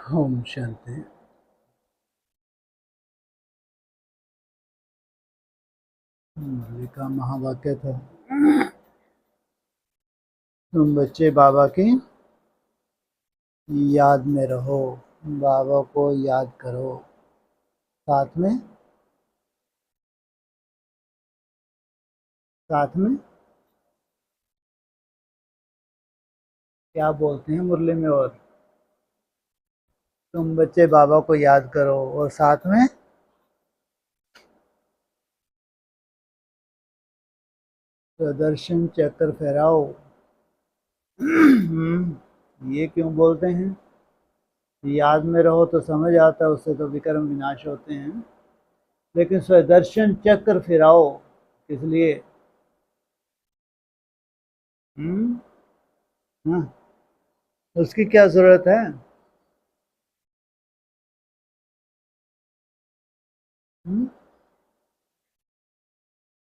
ओम शांति। मुरली का महावाक्य था, तुम बच्चे बाबा की याद में रहो, बाबा को याद करो, साथ में क्या बोलते हैं मुरली में? और तुम बच्चे बाबा को याद करो और साथ में प्रदर्शन चक्कर फहराओ। ये क्यों बोलते हैं? याद में रहो तो समझ आता है, उससे तो विक्रम विनाश होते हैं, लेकिन स्वदर्शन चक्र फिराओ किस लिए? हाँ, उसकी क्या जरूरत है?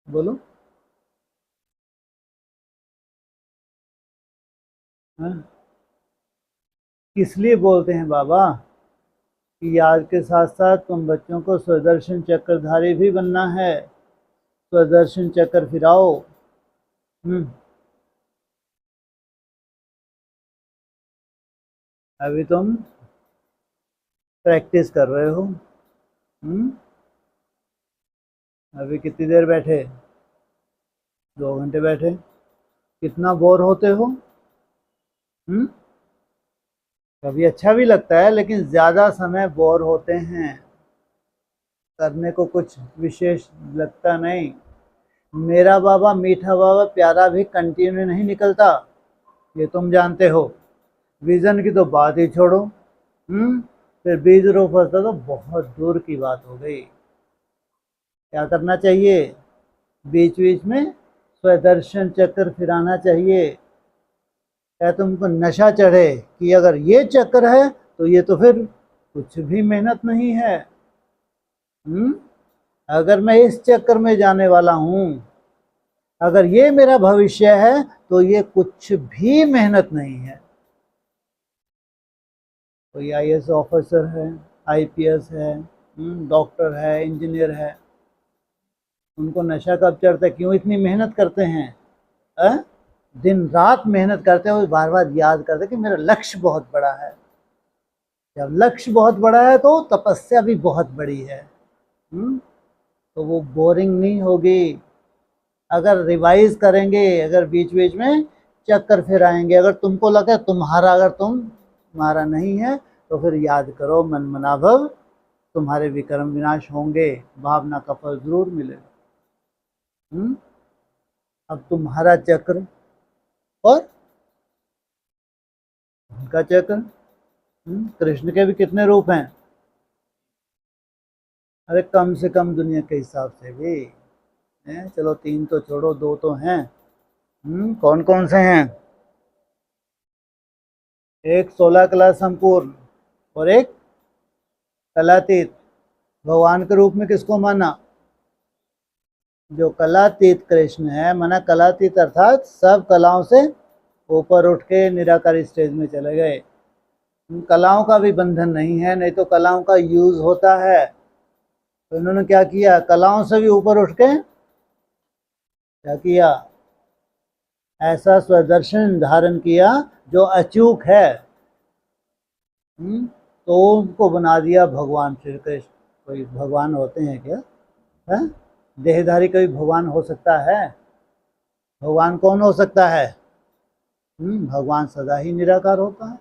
बोलो। हाँ, किस लिए बोलते हैं बाबा कि याद के साथ साथ तुम बच्चों को स्वदर्शन चक्रधारी भी बनना है, स्वदर्शन चक्र फिराओ। अभी तुम प्रैक्टिस कर रहे हो। अभी कितनी देर बैठे? 2 घंटे बैठे। कितना बोर होते हो? कभी अच्छा भी लगता है, लेकिन ज़्यादा समय बोर होते हैं, करने को कुछ विशेष लगता नहीं। मेरा बाबा मीठा बाबा प्यारा भी कंटिन्यू नहीं निकलता, ये तुम जानते हो। विजन की तो बात ही छोड़ो। फिर बीज रोप फंसता तो बहुत दूर की बात हो गई। क्या करना चाहिए? बीच बीच में स्वदर्शन चक्र फिराना चाहिए। क्या तुमको नशा चढ़े कि अगर ये चक्कर है तो ये तो फिर कुछ भी मेहनत नहीं है। अगर मैं इस चक्कर में जाने वाला हूं, अगर ये मेरा भविष्य है, तो ये कुछ भी मेहनत नहीं है। कोई आईएएस ऑफिसर है, आईपीएस है, डॉक्टर है, इंजीनियर है, उनको नशा कब चढ़ता है? क्यों इतनी मेहनत करते हैं? दिन रात मेहनत करते हुए बार बार याद करते कि मेरा लक्ष्य बहुत बड़ा है। जब लक्ष्य बहुत बड़ा है तो तपस्या भी बहुत बड़ी है। तो वो बोरिंग नहीं होगी। अगर रिवाइज करेंगे, अगर बीच बीच में चक्कर फिर आएंगे, अगर तुमको लगे तुम्हारा, अगर तुम्हारा नहीं है तो फिर याद करो, मन मनाभव तुम्हारे विक्रम विनाश होंगे, भावना का फल जरूर मिलेगा। अब तुम्हारा चक्र और उनका चक्र, कृष्ण के भी कितने रूप हैं? अरे कम से कम दुनिया के हिसाब से भी हैं, चलो 3 तो छोड़ो, 2 तो हैं। कौन कौन से हैं? एक 16 कला संपूर्ण और एक कलातीत। भगवान के रूप में किसको माना? जो कलातीत कृष्ण है, माना कलातीत अर्थात सब कलाओं से ऊपर उठ के निराकारी स्टेज में चले गए। कलाओं का भी बंधन नहीं है, नहीं तो कलाओं का यूज होता है। तो इन्होंने क्या किया? कलाओं से भी ऊपर उठ के क्या किया? ऐसा स्वदर्शन धारण किया जो अचूक है। तो उनको बना दिया भगवान श्री कृष्ण। कोई भगवान होते हैं क्या? है? देहधारी कोई भगवान हो सकता है? भगवान कौन हो सकता है? भगवान सदा ही निराकार होता है।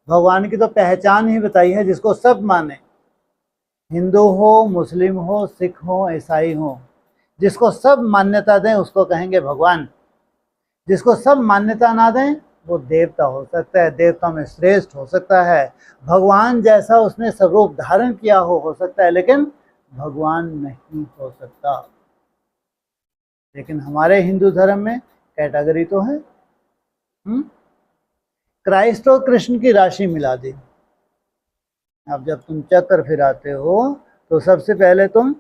भगवान की तो पहचान ही बताई है, जिसको सब माने, हिंदू हो, मुस्लिम हो, सिख हो, ईसाई हो, जिसको सब मान्यता दें उसको कहेंगे भगवान। जिसको सब मान्यता ना दें वो देवता हो सकता है, देवता में श्रेष्ठ हो सकता है, भगवान जैसा उसने स्वरूप धारण किया हो सकता है, लेकिन भगवान नहीं हो सकता। लेकिन हमारे हिंदू धर्म में कैटेगरी तो है। क्राइस्ट और कृष्ण की राशि मिला दी। अब जब तुम चक्कर फिराते हो तो सबसे पहले तुम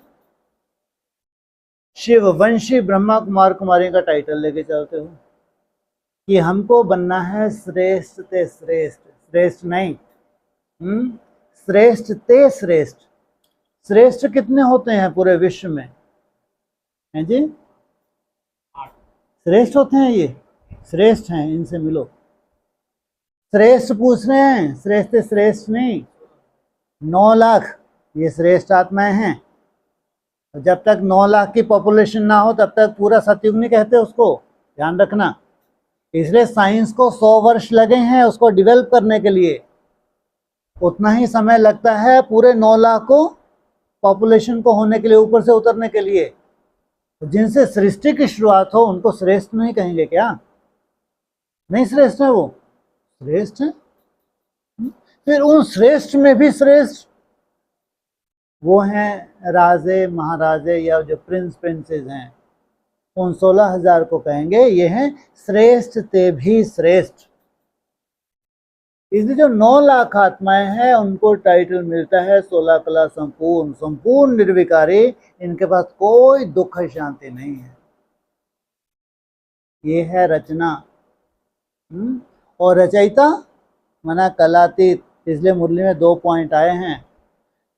शिववंशी ब्रह्मा कुमार कुमारी का टाइटल लेके चलते हो कि हमको बनना है श्रेष्ठ से श्रेष्ठ। श्रेष्ठ नहीं, श्रेष्ठ ते श्रेष्ठ। श्रेष्ठ कितने होते हैं पूरे विश्व में? हैं जी? श्रेष्ठ होते हैं ये, श्रेष्ठ हैं, इनसे मिलो। श्रेष्ठ पूछ रहे हैं, श्रेष्ठ श्रेष्ठ नहीं। 9 लाख ये श्रेष्ठ आत्माएं हैं। जब तक 9 लाख की पॉपुलेशन ना हो तब तक पूरा सतयुग नहीं कहते उसको, ध्यान रखना। इसलिए साइंस को 100 वर्ष लगे हैं उसको डेवलप करने के लिए। उतना ही समय लगता है पूरे 9 लाख को पॉपुलेशन को होने के लिए, ऊपर से उतरने के लिए। जिनसे सृष्टि की शुरुआत हो उनको श्रेष्ठ नहीं कहेंगे क्या? नहीं श्रेष्ठ है वो? श्रेष्ठ है। फिर उन श्रेष्ठ में भी श्रेष्ठ वो हैं राजे महाराजे या जो प्रिंस प्रिंसेस हैं, उन 16,000 को कहेंगे ये हैं श्रेष्ठ ते भी श्रेष्ठ। इसलिए जो 9 लाख आत्माएं हैं उनको टाइटल मिलता है 16 कला संपूर्ण, संपूर्ण निर्विकारी। इनके पास कोई दुख शांति नहीं है। ये है रचना। और रचयिता माना कलातीत। इसलिए मुरली में 2 पॉइंट आए हैं।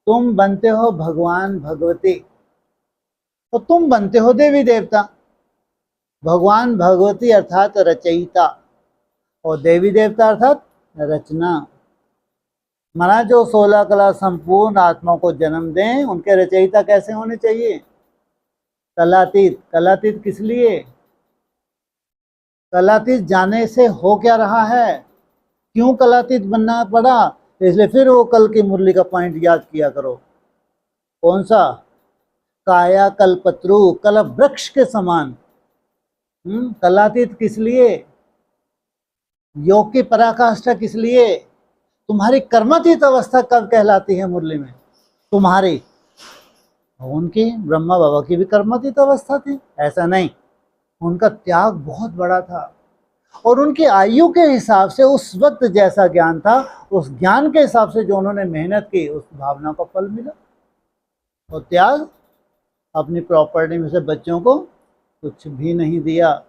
तुम बनते हो भगवान भगवती, तो तुम बनते हो देवी देवता। भगवान भगवती अर्थात रचयिता और देवी देवता अर्थात रचना। माना जो 16 कला संपूर्ण आत्माओं को जन्म दें उनके रचयिता कैसे होने चाहिए? कलातीत। कलातीत किस लिए? कलातीत जाने से हो क्या रहा है, क्यों कलातीत बनना पड़ा? इसलिए फिर वो कल की मुरली का पॉइंट याद किया करो। कौन सा? काया कल्पत्रु, कल वृक्ष के समान। कलातीत किस लिए? योग की पराकाष्ठा किस लिए? तुम्हारी कर्मातीत अवस्था कब कहलाती है मुरली में? तुम्हारी, उनकी ब्रह्मा बाबा की भी कर्मातीत अवस्था थी, ऐसा नहीं। उनका त्याग बहुत बड़ा था और उनकी आयु के हिसाब से उस वक्त जैसा ज्ञान था, उस ज्ञान के हिसाब से जो उन्होंने मेहनत की उस भावना का फल मिला। और त्याग, अपनी प्रॉपर्टी में से बच्चों को कुछ भी नहीं दिया।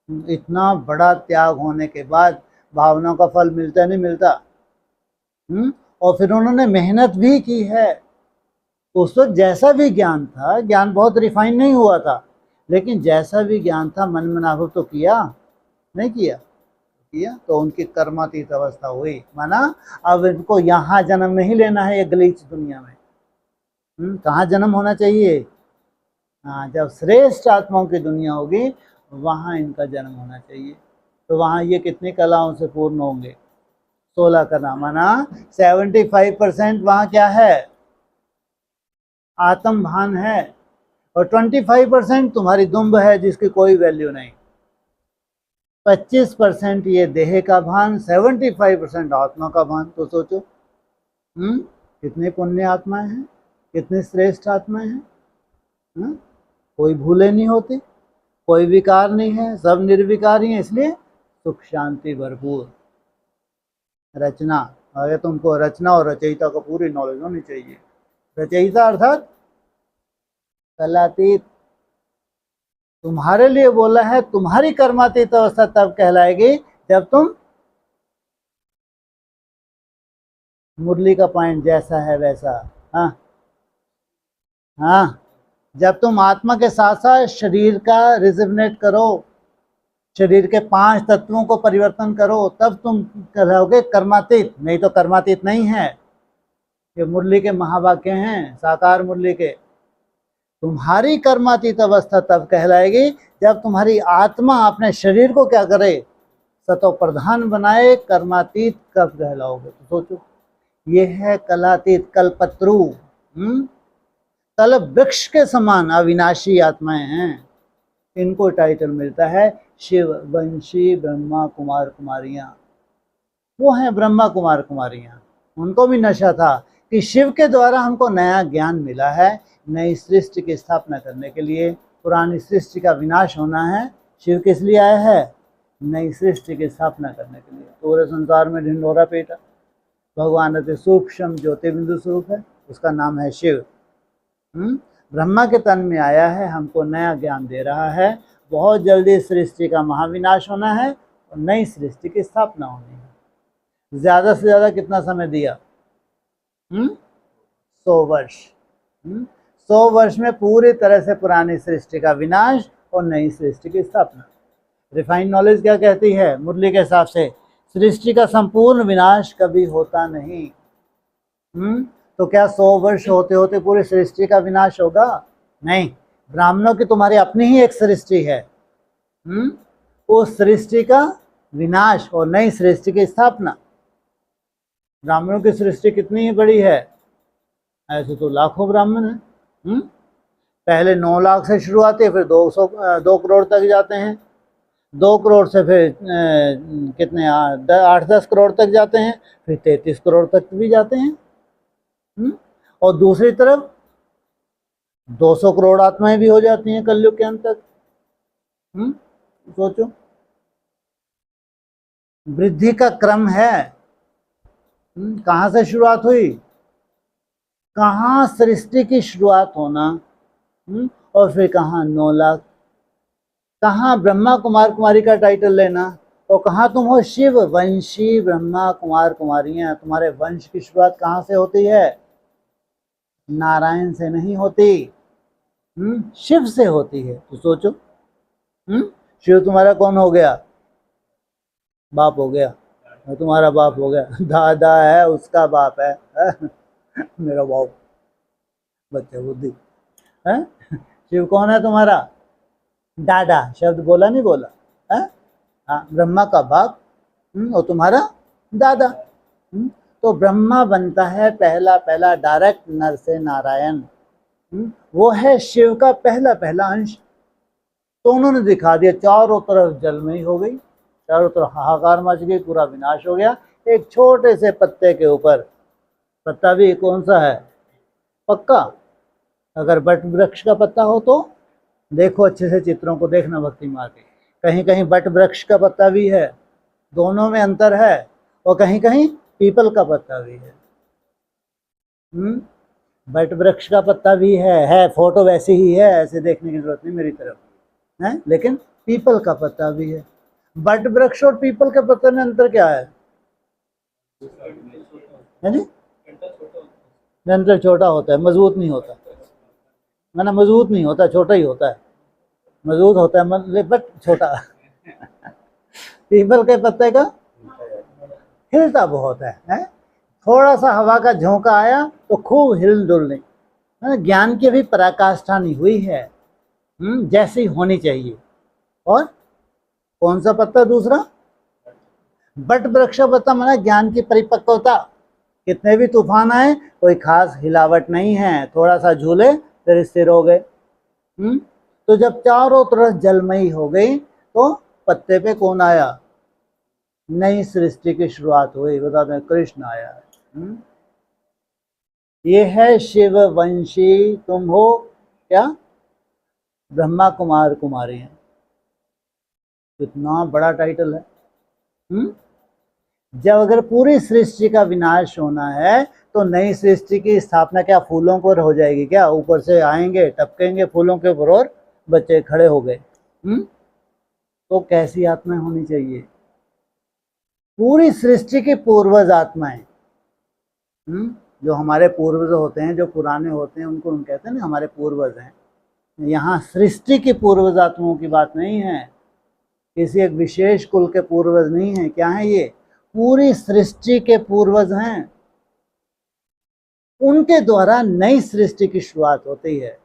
इतना बड़ा त्याग होने के बाद भावना का फल मिलता नहीं मिलता? और फिर उन्होंने मेहनत भी की है। उस वक्त जैसा भी ज्ञान था, ज्ञान बहुत रिफाइन नहीं हुआ था, लेकिन जैसा भी ज्ञान था मन मनाभव तो किया नहीं किया? किया। तो उनकी कर्मातीत अवस्था हुई। माना अब इनको यहाँ जन्म नहीं लेना है ये गलीच दुनिया में। कहाँ जन्म होना चाहिए? हाँ, जब श्रेष्ठ आत्माओं की दुनिया होगी वहाँ इनका जन्म होना चाहिए। तो वहाँ ये कितनी कलाओं से पूर्ण होंगे? 16 कला। माना 75% वहाँ क्या है? आत्म भान है और 25% तुम्हारी दुम्ब है जिसकी कोई वैल्यू नहीं। 25% ये देह का भान, 75% आत्मा का भान। तो सोचो कितने पुण्य आत्माएं हैं, कितने श्रेष्ठ आत्माएं हैं। कोई भूले नहीं होती, कोई विकार नहीं है, सब निर्विकारी हैं। इसलिए सुख शांति भरपूर। रचना, अगर तुमको रचना और रचयिता को पूरी नॉलेज होनी चाहिए। रचयिता अर्थात कलातीत। तुम्हारे लिए बोला है तुम्हारी कर्मातीत अवस्था तब कहलाएगी जब तुम मुरली का पॉइंट जैसा है वैसा, हाँ, जब तुम आत्मा के साथ साथ शरीर का रिजोनेट करो, शरीर के 5 तत्वों को परिवर्तन करो, तब तुम कहलाओगे कर्मातीत। नहीं तो कर्मातीत नहीं है। ये मुरली के महावाक्य हैं, साकार मुरली के। तुम्हारी कर्मातीत अवस्था तब कहलाएगी जब तुम्हारी आत्मा अपने शरीर को क्या करे? सतो प्रधान बनाए। कर्मातीत कब कहलाओगे? तो सोचो, ये है कलातीत, कल्पत्रु। कल वृक्ष के समान अविनाशी आत्माएं हैं। इनको टाइटल मिलता है शिव वंशी ब्रह्मा कुमार कुमारियां। वो हैं ब्रह्मा कुमार कुमारियां। उनको भी नशा था कि शिव के द्वारा हमको नया ज्ञान मिला है, नई सृष्टि की स्थापना करने के लिए। पुरानी सृष्टि का विनाश होना है। शिव किस लिए आया है? नई सृष्टि की स्थापना करने के लिए। पूरे संसार में ढिंढोरा पीटा। भगवान अति सूक्ष्म ज्योतिबिंदु स्वरूप है, उसका नाम है शिव। ब्रह्मा के तन में आया है, हमको नया ज्ञान दे रहा है। बहुत जल्दी सृष्टि का महाविनाश होना है और नई सृष्टि की स्थापना होनी है। ज़्यादा से ज़्यादा कितना समय दिया? 100 वर्ष। 100 वर्ष में पूरी तरह से पुरानी सृष्टि का विनाश और नई सृष्टि की स्थापना। रिफाइंड नॉलेज क्या कहती है मुरली के हिसाब से? सृष्टि का संपूर्ण विनाश कभी होता नहीं। तो क्या 100 वर्ष होते होते पूरी सृष्टि का विनाश होगा? नहीं। ब्राह्मणों की तुम्हारी अपनी ही एक सृष्टि है, उस सृष्टि का विनाश और नई सृष्टि की स्थापना। ब्राह्मणों की सृष्टि कितनी ही बड़ी है, ऐसे तो लाखों ब्राह्मण हैं। पहले 9 लाख से शुरुआत है, फिर 2 करोड़ तक जाते हैं, 2 करोड़ से फिर कितने 8-10 करोड़ तक जाते हैं, फिर 33 करोड़ तक भी जाते हैं। और दूसरी तरफ 200 करोड़ आत्माएं भी हो जाती हैं कलयुग के अंत तक। सोचो, वृद्धि का क्रम है। कहाँ से शुरुआत हुई? कहाँ सृष्टि की शुरुआत होना, और फिर कहाँ 9 लाख, कहाँ ब्रह्मा कुमार कुमारी का टाइटल लेना, और कहाँ तुम हो शिव वंशी ब्रह्मा कुमार कुमारियां। तुम्हारे वंश की शुरुआत कहाँ से होती है? नारायण से नहीं होती, शिव से होती है। तो सोचो, शिव तुम्हारा कौन हो गया? बाप हो गया। तुम्हारा बाप हो गया, दादा है उसका बाप है, मेरा बाप, बच्चे बुद्धि है। शिव कौन है तुम्हारा? दादा। शब्द बोला नहीं बोला है? हाँ, ब्रह्मा का बाप और तुम्हारा दादा। तो ब्रह्मा बनता है पहला डायरेक्ट नर से नारायण। वो है शिव का पहला अंश। तो उन्होंने दिखा दिया, चारों तरफ जलमयी हो गई, चारों तरफ हाहाकार मच गई, पूरा विनाश हो गया। एक छोटे से पत्ते के ऊपर, पत्ता भी कौन सा है? पक्का। अगर बट वृक्ष का पत्ता हो तो देखो, अच्छे से चित्रों को देखना भक्ति माँ के, कहीं कहीं बट वृक्ष का पत्ता भी है, दोनों में अंतर है, और कहीं कहीं पीपल का पत्ता भी है। बट वृक्ष का पत्ता भी है, फोटो वैसी ही है, ऐसे देखने की जरूरत नहीं मेरी तरफ है, लेकिन पीपल का पत्ता भी है। बट वृक्ष और पीपल के पत्ते में अंतर क्या है जी? डंठल छोटा होता है, मजबूत नहीं होता, मैंने मजबूत नहीं होता, छोटा ही होता है। मजबूत होता है बट छोटा। पीपल के पत्ते का हिलता बहुत है? थोड़ा सा हवा का झोंका आया तो खूब हिल डुलने। ज्ञान की भी पराकाष्ठा नहीं हुई है, जैसी होनी चाहिए। और कौन सा पत्ता? दूसरा बट वृक्ष पत्ता, माना ज्ञान की परिपक्वता। कितने भी तूफान आए कोई खास हिलावट नहीं है, थोड़ा सा झूले फिर स्थिर हो गए। तो जब चारों तरफ जलमयी हो गई तो पत्ते पे कौन आया? नई सृष्टि की शुरुआत हुई। बताते हैं कृष्ण आया। ये है शिव वंशी, तुम हो क्या? ब्रह्मा कुमार कुमारी हैं। कितना बड़ा टाइटल है। जब अगर पूरी सृष्टि का विनाश होना है तो नई सृष्टि की स्थापना क्या फूलों पर हो जाएगी क्या? ऊपर से आएंगे, टपकेंगे फूलों के ऊपर और बच्चे खड़े हो गए। तो कैसी आत्माएं होनी चाहिए? पूरी सृष्टि की पूर्वज आत्माएं। जो हमारे पूर्वज होते हैं, जो पुराने होते हैं, उनको हम कहते हैं ना हमारे पूर्वज हैं। यहाँ सृष्टि की पूर्वज आत्माओं की बात नहीं है, किसी एक विशेष कुल के पूर्वज नहीं है। क्या है ये? पूरी सृष्टि के पूर्वज हैं। उनके द्वारा नई सृष्टि की शुरुआत होती है।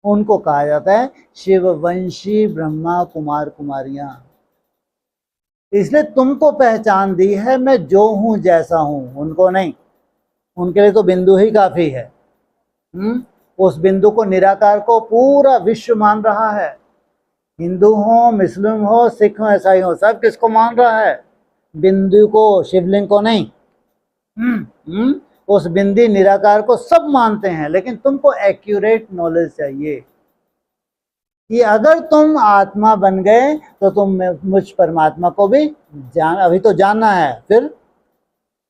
उनको कहा जाता है शिववंशी ब्रह्मा कुमार कुमारियां। इसलिए तुमको पहचान दी है मैं जो हूं जैसा हूं, उनको नहीं। उनके लिए तो बिंदु ही काफी है। उस बिंदु को, निराकार को पूरा विश्व मान रहा है। हिंदू हो, मुस्लिम हो, सिख हो, ईसाई हो, सब किसको मान रहा है? बिंदु को, शिवलिंग को नहीं। उस बिंदी निराकार को सब मानते हैं, लेकिन तुमको एक्यूरेट नॉलेज चाहिए कि अगर तुम आत्मा बन गए तो तुम मुझ परमात्मा को भी जान, अभी तो जानना है, फिर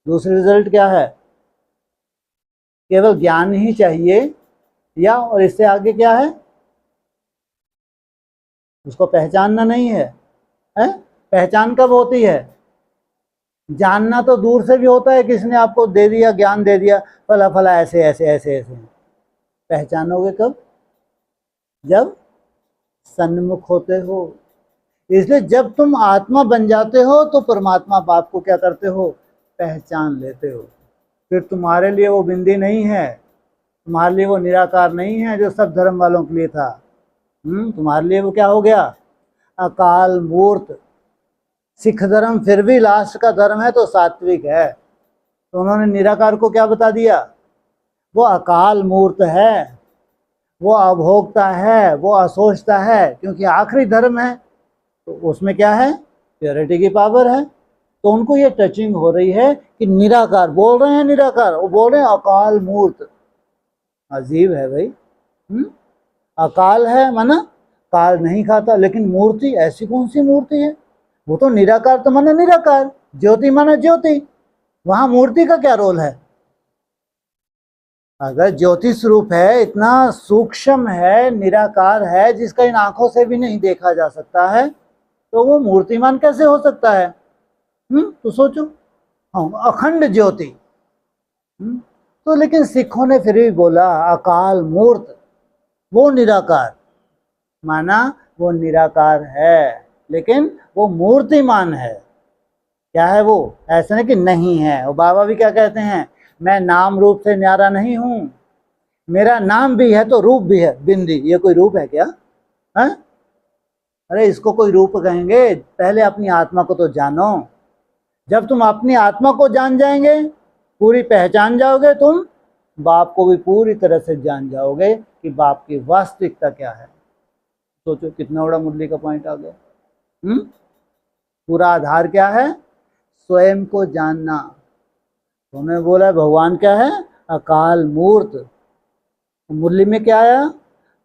दूसरी रिजल्ट क्या है? केवल ज्ञान ही चाहिए, या और इससे आगे क्या है? उसको पहचानना नहीं है, है? पहचान कब होती है? जानना तो दूर से भी होता है, किसी ने आपको दे दिया, ज्ञान दे दिया, फला फला ऐसे ऐसे ऐसे ऐसे। पहचानोगे कब? जब सन्मुख होते हो। इसलिए जब तुम आत्मा बन जाते हो तो परमात्मा बाप को क्या करते हो? पहचान लेते हो। फिर तुम्हारे लिए वो बिंदी नहीं है, तुम्हारे लिए वो निराकार नहीं है जो सब धर्म वालों के लिए था। तुम्हारे लिए वो क्या हो गया? अकाल मूर्त। सिख धर्म फिर भी लास्ट का धर्म है तो सात्विक है, तो उन्होंने निराकार को क्या बता दिया? वो अकाल मूर्त है, वो अभोक्ता है, वो असोचता है, क्योंकि आखिरी धर्म है तो उसमें क्या है? प्योरिटी की पावर है। तो उनको ये टचिंग हो रही है कि निराकार बोल रहे हैं, निराकार, वो बोल रहे हैं अकाल मूर्त। अजीब है भाई। अकाल है माना काल नहीं खाता, लेकिन मूर्ति ऐसी कौन सी मूर्ति है? वो तो निराकार तो माना निराकार, ज्योति माना ज्योति, वहां मूर्ति का क्या रोल है? अगर ज्योति स्वरूप है, इतना सूक्ष्म है, निराकार है, जिसका इन आंखों से भी नहीं देखा जा सकता है, तो वो मूर्तिमान कैसे हो सकता है? तो सोचो। हाँ, अखंड ज्योति। तो लेकिन सिखों ने फिर भी बोला अकाल मूर्त, वो निराकार, माना वो निराकार है लेकिन वो मूर्तिमान है। क्या है वो? ऐसा नहीं कि नहीं है। और बाबा भी क्या कहते हैं? मैं नाम रूप से न्यारा नहीं हूं, मेरा नाम भी है तो रूप भी है। बिंदी ये कोई रूप है क्या? है? अरे इसको कोई रूप कहेंगे? पहले अपनी आत्मा को तो जानो। जब तुम अपनी आत्मा को जान जाएंगे, पूरी पहचान जाओगे, तुम बाप को भी पूरी तरह से जान जाओगे कि बाप की वास्तविकता क्या है। सोचो कितना बड़ा मुरली का पॉइंट आ गया। पूरा आधार क्या है? स्वयं को जानना। उन्होंने बोला भगवान क्या है? अकाल मूर्त। मुरली में क्या आया?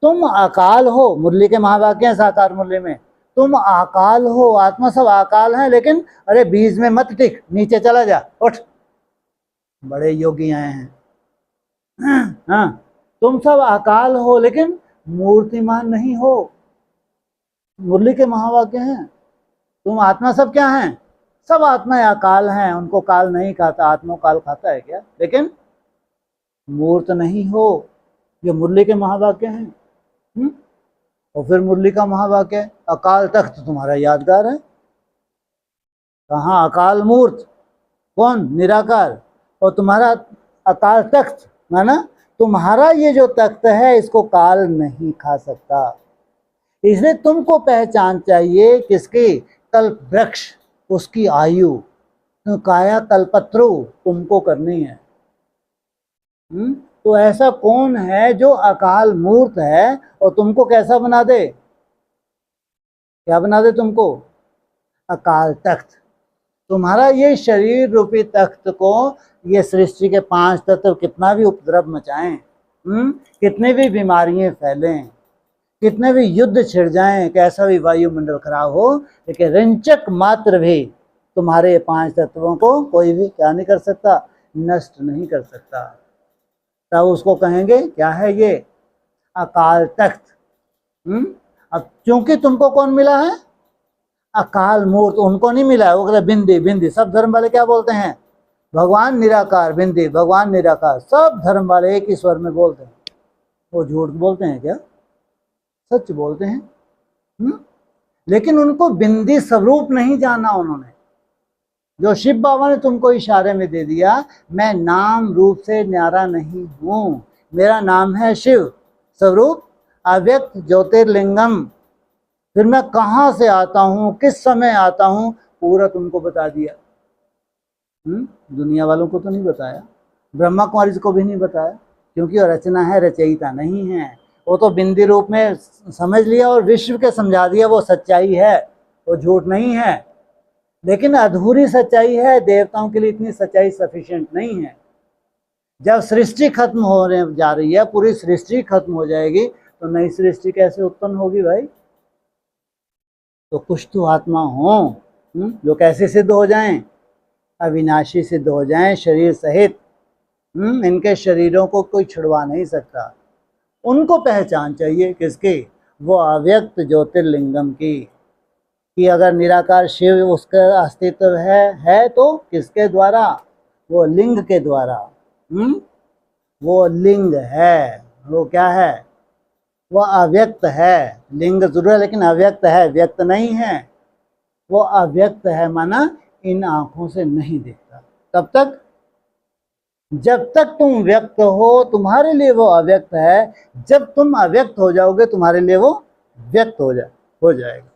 तुम अकाल हो। मुरली के महावाक्य हैं साकार मुरली में, तुम अकाल हो। आत्मा सब अकाल है, लेकिन अरे बीज में मत टिक, नीचे चला जा, उठ। बड़े योगी आए हैं। हाँ, तुम सब अकाल हो लेकिन मूर्तिमान नहीं हो। मुरली के महावाक्य हैं। तुम आत्मा सब क्या हैं? सब आत्मा अकाल हैं, उनको काल नहीं खाता। आत्मा काल खाता है क्या? लेकिन मूर्त नहीं हो। ये मुरली के महावाक्य हैं। और फिर मुरली का महावाक्य अकाल तख्त तुम्हारा यादगार है। कहाँ? अकाल मूर्त कौन? निराकार। और तुम्हारा अकाल तख्त माना तुम्हारा ये जो तख्त है इसको काल नहीं खा सकता। इसलिए तुमको पहचान चाहिए किसकी? कल्प वृक्ष, उसकी आयु। तो काया कल्पत्रु तुमको करनी है। तो ऐसा कौन है जो अकाल मूर्त है और तुमको कैसा बना दे? क्या बना दे तुमको? अकाल तख्त। तुम्हारा ये शरीर रूपी तख्त को ये सृष्टि के 5 तत्व कितना भी उपद्रव मचाएं, कितने भी बीमारियां फैलें, कितने भी युद्ध छिड़ जाएं, कैसा भी वायुमंडल खराब हो, लेकिन रंचक मात्र भी तुम्हारे 5 तत्वों को कोई भी क्या नहीं कर सकता? नष्ट नहीं कर सकता। तब उसको कहेंगे क्या है ये? अकाल तख्त। अब क्योंकि तुमको कौन मिला है? अकाल मूर्त। उनको नहीं मिला है, वो कहते बिंदी बिंदी। सब धर्म वाले क्या बोलते हैं? भगवान निराकार बिंदी, भगवान निराकार। सब धर्म वाले एक ही स्वर में बोलते हैं। वो झूठ बोलते हैं क्या? सच बोलते हैं। लेकिन उनको बिंदी स्वरूप नहीं जाना उन्होंने। जो शिव बाबा ने तुमको इशारे में दे दिया, मैं नाम रूप से न्यारा नहीं हूं, मेरा नाम है शिव स्वरूप अव्यक्त ज्योतिर्लिंगम। फिर मैं कहाँ से आता हूँ, किस समय आता हूँ, पूरा तुमको बता दिया। दुनिया वालों को तो नहीं बताया, ब्रह्मा कुमारी को भी नहीं बताया, क्योंकि वो रचना है, रचयिता नहीं है। वो तो बिंदी रूप में समझ लिया और विश्व के समझा दिया वो सच्चाई है, वो झूठ नहीं है। लेकिन अधूरी सच्चाई है, देवताओं के लिए इतनी सच्चाई सफिशिएंट नहीं है। जब सृष्टि खत्म होने जा रही है, पूरी सृष्टि खत्म हो जाएगी, तो नई सृष्टि कैसे उत्पन्न होगी भाई? तो कुछ तो आत्मा हो जो कैसे सिद्ध हो जाएं? अविनाशी सिद्ध हो जाएं शरीर सहित। इनके शरीरों को कोई छुड़वा नहीं सकता। उनको पहचान चाहिए किसकी? वो अव्यक्त ज्योतिर्लिंगम की। कि अगर निराकार शिव उसका अस्तित्व है तो किसके द्वारा? वो लिंग के द्वारा। वो लिंग है, वो क्या है? वो अव्यक्त है। लिंग जरूर है लेकिन अव्यक्त है, व्यक्त नहीं है। वो अव्यक्त है माना इन आंखों से नहीं दिखता। तब तक, जब तक तुम व्यक्त हो तुम्हारे लिए वो अव्यक्त है, जब तुम अव्यक्त हो जाओगे तुम्हारे लिए वो व्यक्त हो जाएगा।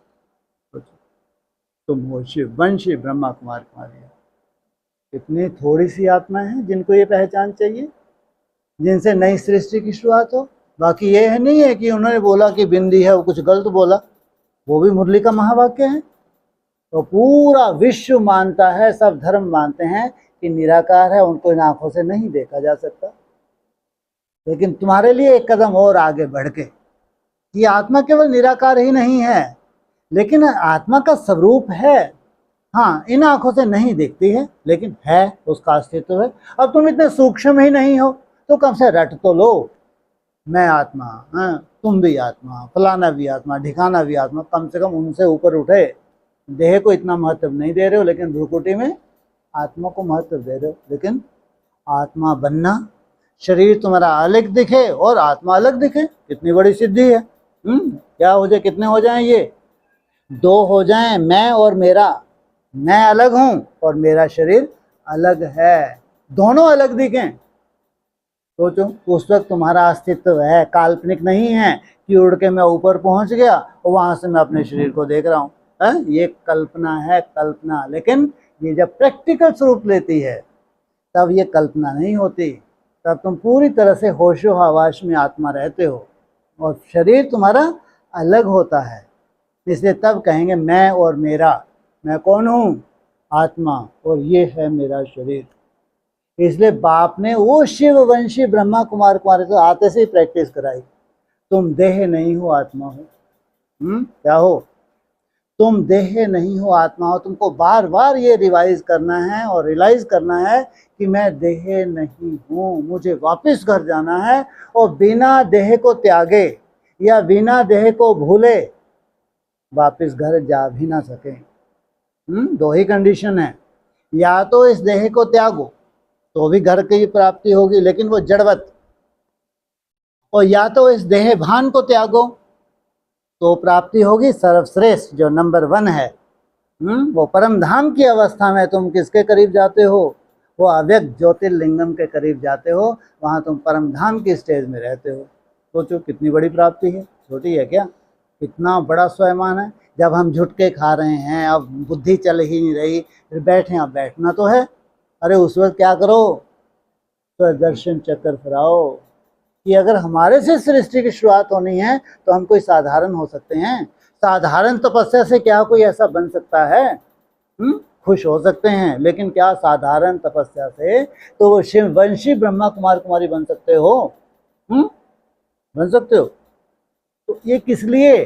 तुम हो शिव वंशी ब्रह्मा कुमार कुमारी। इतनी थोड़ी सी आत्मा है जिनको ये पहचान चाहिए, जिनसे नई सृष्टि की शुरुआत हो। बाकी ये है नहीं है कि उन्होंने बोला कि बिंदी है, वो कुछ गलत बोला, वो भी मुरली का महावाक्य है। तो पूरा विश्व मानता है, सब धर्म मानते हैं कि निराकार है, उनको इन आंखों से नहीं देखा जा सकता। लेकिन तुम्हारे लिए एक कदम और आगे बढ़ के कि आत्मा केवल निराकार ही नहीं है, लेकिन आत्मा का स्वरूप है। हाँ, इन आंखों से नहीं दिखती है लेकिन है, उसका अस्तित्व है। अब तुम इतने सूक्ष्म ही नहीं हो तो कम से रट तो लो, मैं आत्मा, हाँ तुम भी आत्मा, फलाना भी आत्मा, ढिकाना भी आत्मा। कम से कम उनसे ऊपर उठे। देह को इतना महत्व नहीं दे रहे हो लेकिन भ्रुकुटी में आत्मा को महत्व दे रहे हो। लेकिन आत्मा बनना, शरीर तुम्हारा अलग दिखे और आत्मा अलग दिखे, कितनी बड़ी सिद्धि है। क्या हो जाए, कितने हो जाएं? ये दो हो जाएं, मैं और मेरा। मैं अलग हूं और मेरा शरीर अलग है, दोनों अलग दिखें। सोचो, उस वक्त तुम्हारा अस्तित्व है, काल्पनिक नहीं है कि उड़ के मैं ऊपर पहुंच गया और वहां से मैं अपने शरीर को देख रहा हूँ। ये कल्पना है, कल्पना। लेकिन ये जब प्रैक्टिकल स्वरूप लेती है तब ये कल्पना नहीं होती, तब तुम पूरी तरह से होशो हवास में आत्मा रहते हो और शरीर तुम्हारा अलग होता है। इसलिए तब कहेंगे मैं और मेरा। मैं कौन हूँ? आत्मा, और ये है मेरा शरीर। इसलिए बाप ने वो शिववंशी ब्रह्मा कुमार कुमारी तो आते से ही प्रैक्टिस कराई। तुम देह नहीं हो, आत्मा हो। क्या हो? तुम देह नहीं हो, आत्मा हो। तुमको बार बार ये रिवाइज करना है और रियलाइज करना है कि मैं देह नहीं हूँ, मुझे वापस घर जाना है। और बिना देह को त्यागे या बिना देह को भूले वापस घर जा भी ना सके। दो ही कंडीशन है, या तो इस देह को त्यागो तो भी घर की प्राप्ति होगी लेकिन वो जड़वत, और या तो इस देह भान को त्यागो तो प्राप्ति होगी सर्वश्रेष्ठ जो नंबर 1 है। वो परम धाम की अवस्था में तुम किसके करीब जाते हो? वो अव्यक्त ज्योतिर्लिंगम के करीब जाते हो, वहाँ तुम परम धाम की स्टेज में रहते हो। सोचो कितनी बड़ी प्राप्ति है, छोटी है क्या? कितना बड़ा स्वयमान है। जब हम झुटके खा रहे हैं, अब बुद्धि चल ही नहीं रही, फिर बैठे, अब बैठना तो है। अरे उस वक्त क्या करो? तो दर्शन चक्कर फिराओ कि अगर हमारे से सृष्टि की शुरुआत होनी है तो हम कोई साधारण हो सकते हैं? साधारण तपस्या से क्या कोई ऐसा बन सकता है? खुश हो सकते हैं, लेकिन क्या साधारण तपस्या से तो वो शिव वंशी ब्रह्मा कुमार कुमारी बन सकते हो? बन सकते हो? तो ये किस लिए?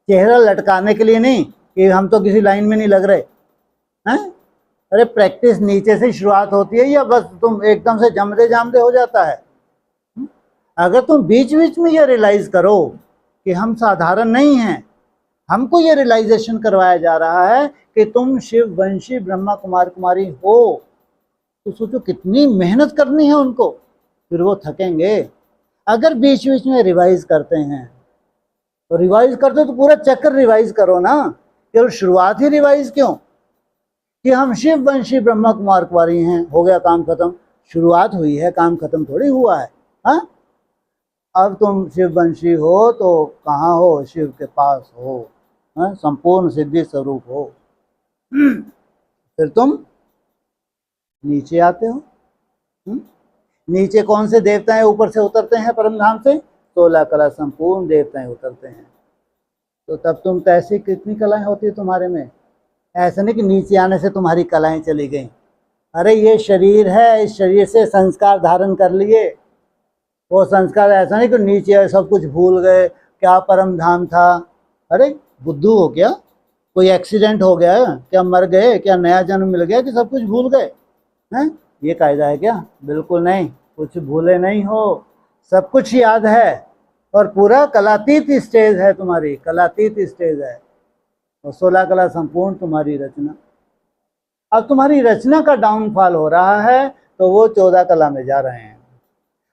चेहरा लटकाने के लिए नहीं कि हम तो किसी लाइन में नहीं लग रहे हैं। अरे प्रैक्टिस नीचे से शुरुआत होती है या बस तुम एकदम से जमदे जामदे हो जाता है? अगर तुम बीच बीच में ये रियलाइज करो कि हम साधारण नहीं हैं, हमको ये रियलाइजेशन करवाया जा रहा है कि तुम शिव वंशी ब्रह्मा कुमार कुमारी हो, तो सोचो कितनी मेहनत करनी है उनको, फिर वो थकेंगे। अगर बीच बीच में रिवाइज करते हैं तो रिवाइज करते तो पूरा चक्कर रिवाइज करो ना, केवल शुरुआत ही रिवाइज क्यों कि हम शिव वंशी ब्रह्मा कुमार कुमारी हैं, हो गया काम खत्म। शुरुआत हुई है, काम खत्म थोड़ी हुआ है। हाँ, अब तुम शिववंशी हो तो कहाँ हो? शिव के पास हो, संपूर्ण सिद्धि स्वरूप हो। फिर तुम नीचे आते हो। नीचे कौन से देवताएं ऊपर से उतरते हैं परम धाम से? 16 कला संपूर्ण देवताएं उतरते हैं। तो तब तुम कैसी कितनी कलाएं होती है तुम्हारे में? ऐसा नहीं कि नीचे आने से तुम्हारी कलाएं चली गई। अरे ये शरीर है, इस शरीर से संस्कार धारण कर लिए। वो संस्कार ऐसा नहीं कि नीचे आए सब कुछ भूल गए, क्या परम धाम था। अरे बुद्धू हो क्या? कोई एक्सीडेंट हो गया क्या? मर गए क्या? नया जन्म मिल गया कि सब कुछ भूल गए हैं? ये कायदा है क्या? बिल्कुल नहीं, कुछ भूले नहीं हो, सब कुछ याद है। और पूरा कलातीत स्टेज है तुम्हारी, कलातीत स्टेज है। और 16 कला संपूर्ण तुम्हारी रचना। अब तुम्हारी रचना का डाउनफॉल हो रहा है तो वो 14 कला में जा रहे हैं।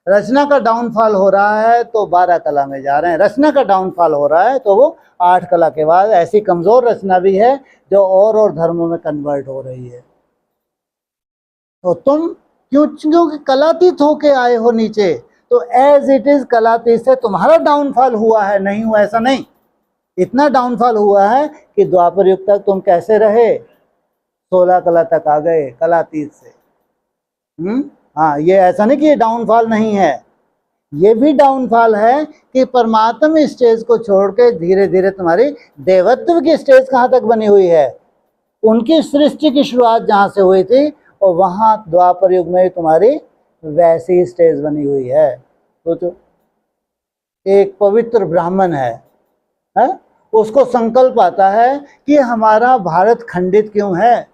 रचना का डाउनफॉल हो रहा है तो 12 कला में जा रहे हैं। रचना का डाउनफॉल हो रहा है तो वो 8 कला के बाद ऐसी कमजोर रचना भी है जो और धर्मों में कन्वर्ट हो रही है। तो तुम क्योंकि कलातीत होके आए हो नीचे, तो एज इट इज कलातीत से तुम्हारा डाउनफॉल हुआ है, नहीं हुआ ऐसा नहीं। इतना डाउनफॉल हुआ है कि द्वापर युग तक तुम कैसे रहे, 16 कला तक आ गए कलातीत से। हाँ, ये ऐसा नहीं कि ये डाउनफॉल नहीं है, ये भी डाउनफॉल है कि परमात्मा स्टेज को छोड़ के धीरे धीरे तुम्हारी देवत्व की स्टेज कहाँ तक बनी हुई है। उनकी सृष्टि की शुरुआत जहाँ से हुई थी और वहाँ द्वापर युग में तुम्हारी वैसी स्टेज बनी हुई है। तो एक पवित्र ब्राह्मण है, उसको संकल्प आता है कि हमारा भारत खंडित क्यों है।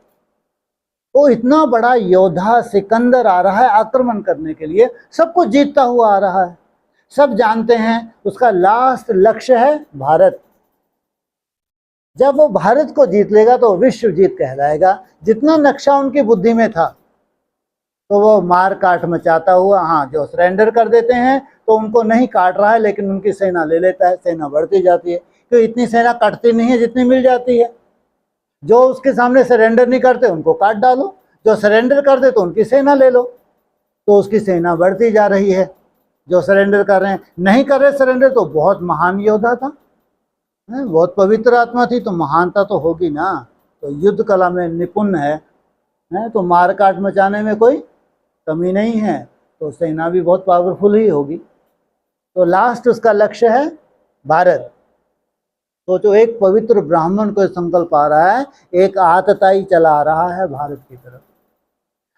वो इतना बड़ा योद्धा सिकंदर आ रहा है आक्रमण करने के लिए, सबको जीतता हुआ आ रहा है, सब जानते हैं उसका लास्ट लक्ष्य है भारत। जब वो भारत को जीत लेगा तो विश्व जीत कहलाएगा। जितना नक्शा उनकी बुद्धि में था, तो वो मार काट मचाता हुआ, हाँ, जो सरेंडर कर देते हैं तो उनको नहीं काट रहा है लेकिन उनकी सेना ले लेता है, सेना बढ़ती जाती है, क्योंकि इतनी सेना कटती नहीं है जितनी मिल जाती है। जो उसके सामने सरेंडर नहीं करते उनको काट डालो, जो सरेंडर कर दे तो उनकी सेना ले लो, तो उसकी सेना बढ़ती जा रही है। जो सरेंडर कर रहे हैं, नहीं कर रहे सरेंडर तो बहुत महान योद्धा था, बहुत पवित्र आत्मा थी, तो महानता तो होगी ना। तो युद्ध कला में निपुण है, तो मार काट मचाने में कोई कमी नहीं है, तो सेना भी बहुत पावरफुल ही होगी। तो लास्ट उसका लक्ष्य है भारत। तो जो एक पवित्र ब्राह्मण को संकल्प आ रहा है, एक आतताई चला आ रहा है भारत की तरफ।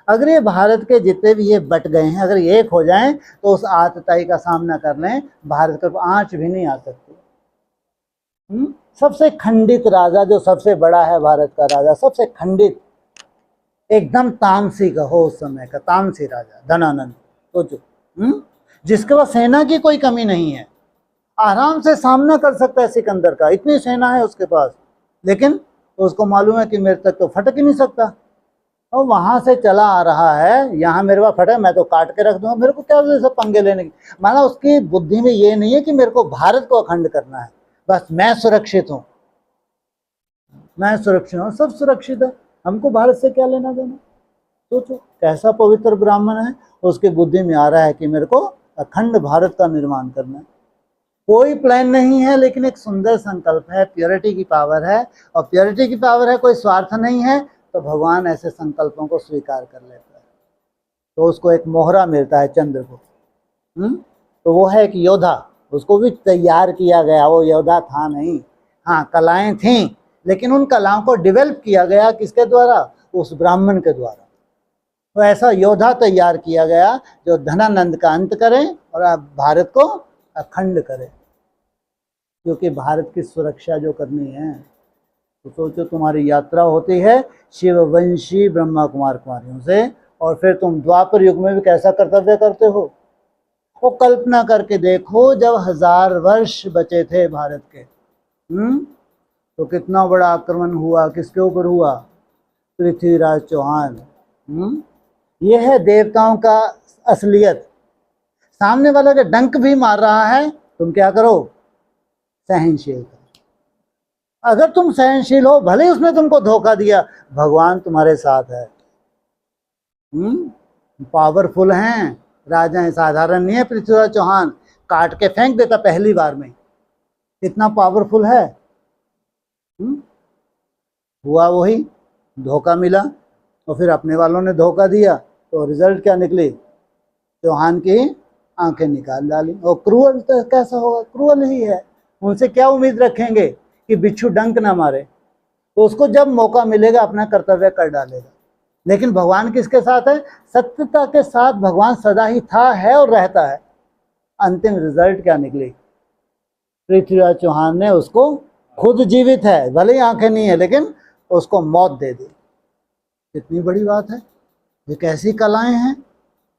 अगर ये भारत के जितने भी ये बट गए हैं, अगर ये एक हो जाएं तो उस आतताई का सामना कर लें, भारत पर आंच भी नहीं आ सकती। सबसे खंडित राजा जो सबसे बड़ा है भारत का राजा, सबसे खंडित, एकदम तामसी का हो उस समय का, तामसी राजा धनानंद। सोचो, जिसके पास सेना की कोई कमी नहीं है, आराम से सामना कर सकता है सिकंदर का, इतनी सेना है उसके पास, लेकिन उसको मालूम है कि मेरे तक तो फटक ही नहीं सकता, और वहां से चला आ रहा है, यहाँ मेरे पास फटे मैं तो काट के रख दूंगा, मेरे को क्या सब पंगे लेने की। माना उसकी बुद्धि में ये नहीं है कि मेरे को भारत को अखंड करना है, बस मैं सुरक्षित हूँ, मैं सुरक्षित हूँ, सब सुरक्षित है, हमको भारत से क्या लेना देना। सोचो कैसा पवित्र ब्राह्मण है, उसकी बुद्धि में आ रहा है कि मेरे को अखंड भारत का निर्माण करना है। कोई प्लान नहीं है, लेकिन एक सुंदर संकल्प है, प्योरिटी की पावर है, और प्योरिटी की पावर है, कोई स्वार्थ नहीं है, तो भगवान ऐसे संकल्पों को स्वीकार कर लेता है। तो उसको एक मोहरा मिलता है चंद्र को। तो वो है एक योद्धा, उसको भी तैयार किया गया, वो योद्धा था नहीं, हाँ कलाएं थीं, लेकिन उन कलाओं को डेवलप किया गया किसके द्वारा, उस ब्राह्मण के द्वारा। तो ऐसा योद्धा तैयार किया गया जो धनानंद का अंत करे और भारत को अखंड करे, क्योंकि भारत की सुरक्षा जो करनी है। तो सोचो तुम्हारी यात्रा होती है शिववंशी ब्रह्मा कुमार कुमारियों से, और फिर तुम द्वापर युग में भी कैसा कर्तव्य करते हो। वो कल्पना करके देखो, जब 1000 वर्ष बचे थे भारत के, तो कितना बड़ा आक्रमण हुआ, किसके ऊपर हुआ, पृथ्वीराज चौहान। ये है देवताओं का असलियत। सामने वाला के डंक भी मार रहा है, तुम क्या करो, सहनशील। अगर तुम सहनशील हो, भले ही उसने तुमको धोखा दिया, भगवान तुम्हारे साथ है। पावरफुल हैं, राजा है, साधारण नहीं है। पृथ्वीराज चौहान काट के फेंक देता पहली बार में, इतना पावरफुल है। हुआ वही, धोखा मिला, और फिर अपने वालों ने धोखा दिया, तो रिजल्ट क्या निकली, चौहान की आंखें निकाल डाली। और क्रूअल तो कैसा होगा, क्रूअल ही है। उनसे क्या उम्मीद रखेंगे कि बिच्छू डंक ना मारे, तो उसको जब मौका मिलेगा अपना कर्तव्य कर डालेगा। लेकिन भगवान किसके साथ है, सत्यता के साथ भगवान सदा ही था, है और रहता है। अंतिम रिजल्ट क्या निकली, पृथ्वीराज चौहान ने उसको, खुद जीवित है, भले ही आंखें नहीं है, लेकिन उसको मौत दे दी। कितनी बड़ी बात है, ये कैसी कलाएं हैं,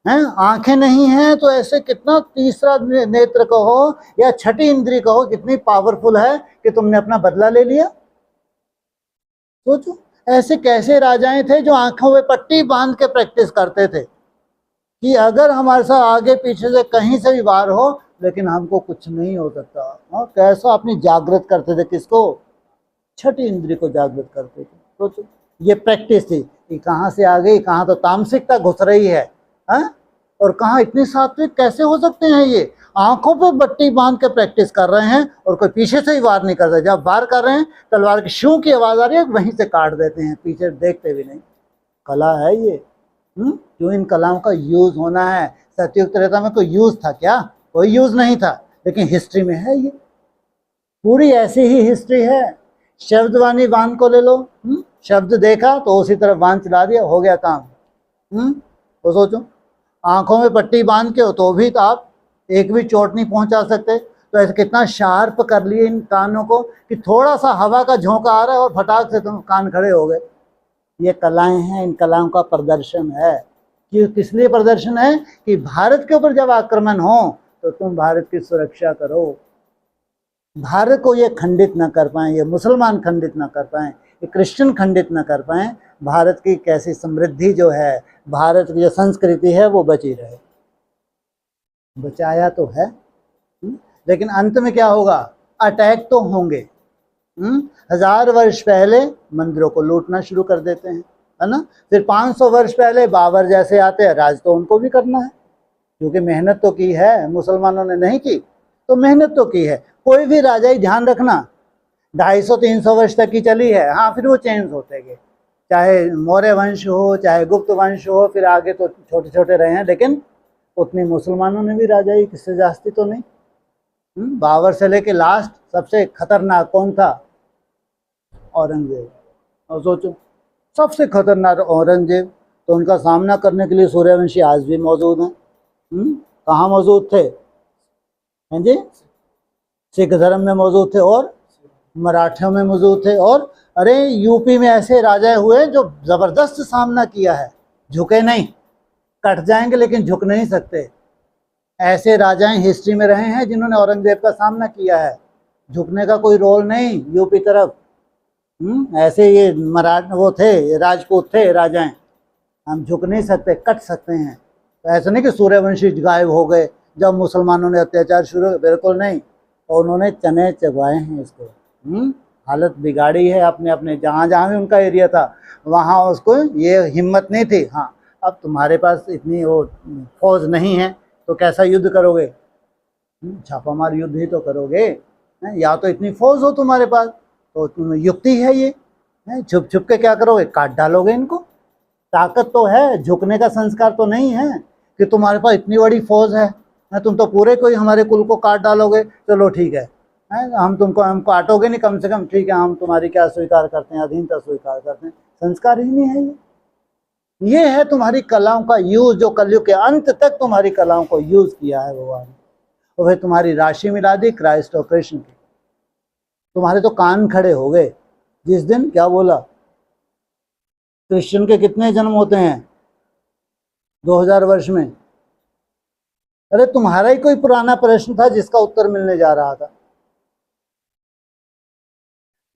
आंखें नहीं हैं तो ऐसे कितना तीसरा नेत्र कहो या छठी इंद्री कहो, कितनी पावरफुल है कि तुमने अपना बदला ले लिया। सोचो ऐसे कैसे राजाएं थे जो आंखों में पट्टी बांध के प्रैक्टिस करते थे कि अगर हमारे साथ आगे पीछे से कहीं से भी वार हो लेकिन हमको कुछ नहीं हो सकता। हाँ, कैसा अपनी जागृत करते थे, किसको? छठी इंद्री को जागृत करते थे। सोचो ये प्रैक्टिस थी कि कहाँ से आ गई, कहाँ तो तामसिकता घुस रही है, हाँ? और कहाँ इतनी सात्विक कैसे हो सकते हैं ये? आंखों पे बट्टी बांध के प्रैक्टिस कर रहे हैं और कोई पीछे से ही वार नहीं करता। जब वार कर रहे हैं तलवार की शू की आवाज आ रही है, वहीं से काट देते हैं, पीछे देखते भी नहीं। कला है ये। क्यों इन कलाओं का यूज होना है? सतयुग त्रेता में कोई यूज था क्या? कोई यूज नहीं था, लेकिन हिस्ट्री में है ये। पूरी ऐसी ही हिस्ट्री है। शब्दवाणी बांध को ले लो, शब्द देखा तो उसी तरफ बांध चला दिया, हो गया काम। तो सोचो आंखों में पट्टी बांध के हो तो भी तो आप एक भी चोट नहीं पहुंचा सकते। तो ऐसे कितना शार्प कर लिए इन कानों को कि थोड़ा सा हवा का झोंका आ रहा है और फटाक से तुम कान खड़े हो गए। ये कलाएं हैं, इन कलाओं का प्रदर्शन है। कि किस लिए प्रदर्शन है? कि भारत के ऊपर जब आक्रमण हो तो तुम भारत की सुरक्षा करो। भारत को ये खंडित ना कर पाए, ये मुसलमान खंडित ना कर पाए, ये क्रिश्चियन खंडित ना कर पाए। भारत की कैसी समृद्धि जो है, भारत की जो संस्कृति है वो बची रहे। बचाया तो है, लेकिन अंत में क्या होगा? अटैक तो होंगे। 1000 वर्ष पहले मंदिरों को लूटना शुरू कर देते हैं, है ना? फिर 500 वर्ष पहले बाबर जैसे आते हैं, राज तो उनको भी करना है, क्योंकि मेहनत तो की है, मुसलमानों ने नहीं की तो मेहनत तो की है। कोई भी राजा ही ध्यान रखना 250-300 वर्ष तक की चली है, हाँ फिर वो चेंज होते गए, चाहे मौर्य वंश हो चाहे गुप्त वंश हो, फिर आगे तो छोटे छोटे रहे हैं, लेकिन उतनी मुसलमानों ने भी राजा ही, किससे जास्ती तो नहीं। बाबर से लेके लास्ट सबसे खतरनाक कौन था? औरंगजेब। और सोचो सबसे खतरनाक औरंगजेब, तो उनका सामना करने के लिए सूर्यवंशी आज भी मौजूद हैं। कहाँ मौजूद थे? हैं जी? सिख धर्म में मौजूद थे और मराठियों में मौजूद थे, और अरे यूपी में ऐसे राजा हुए जो जबरदस्त सामना किया है, झुके नहीं। कट जाएंगे लेकिन झुक नहीं सकते। ऐसे राजाएं हिस्ट्री में रहे हैं जिन्होंने औरंगजेब का सामना किया है, झुकने का कोई रोल नहीं। यूपी तरफ ऐसे ये वो थे, राजपूत थे राजाएं, हम झुक नहीं सकते, कट सकते हैं। तो ऐसा नहीं कि सूर्यवंशी गायब हो गए जब मुसलमानों ने अत्याचार शुरू, बिल्कुल नहीं। और उन्होंने चने चबाए हैं इसको, हालत बिगाड़ी है अपने अपने। जहाँ जहाँ भी उनका एरिया था वहाँ उसको ये हिम्मत नहीं थी। हाँ अब तुम्हारे पास इतनी वो फौज नहीं है तो कैसा युद्ध करोगे? छापामार युद्ध ही तो करोगे, या तो इतनी फौज हो तुम्हारे पास तो तुम युक्ति है ये, छुप छुप के क्या करोगे? काट डालोगे इनको। ताकत तो है, झुकने का संस्कार तो नहीं है कि तुम्हारे पास इतनी बड़ी फौज है, तुम तो पूरे कोई हमारे कुल को काट डालोगे, चलो ठीक है, हम काटोगे नहीं, कम से कम ठीक है हम तुम्हारी क्या स्वीकार करते हैं, अधीनता स्वीकार करते हैं। संस्कार ही नहीं है ये है तुम्हारी कलाओं का यूज, जो कलयुग के अंत तक तुम्हारी कलाओं को यूज किया है भगवान। तो फिर तुम्हारी राशि मिला दी क्राइस्ट और कृष्ण की। तुम्हारे तो कान खड़े हो गए जिस दिन क्या बोला, क्रिश्चियन के कितने जन्म होते हैं 2000 वर्ष में? अरे तुम्हारा ही कोई पुराना प्रश्न था जिसका उत्तर मिलने जा रहा था,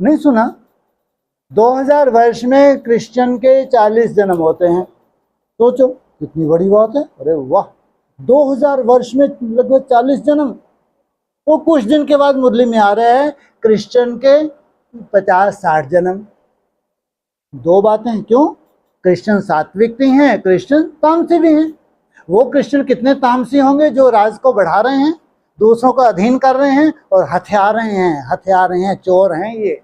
नहीं सुना? 2000 वर्ष में क्रिश्चियन के 40 जन्म होते हैं। सोचो कितनी बड़ी बात है। अरे वाह, 2000 वर्ष में लगभग 40 जन्म। वो कुछ दिन के बाद मुरली में आ रहे हैं क्रिश्चियन के 50-60 जन्म। दो बातें हैं। क्यों? क्रिश्चियन सात्विक भी हैं, क्रिश्चियन तामसी भी हैं। वो क्रिश्चियन कितने तामसी होंगे जो राज को बढ़ा रहे हैं, दूसरों को अधीन कर रहे हैं और हथिया रहे हैं, चोर हैं ये।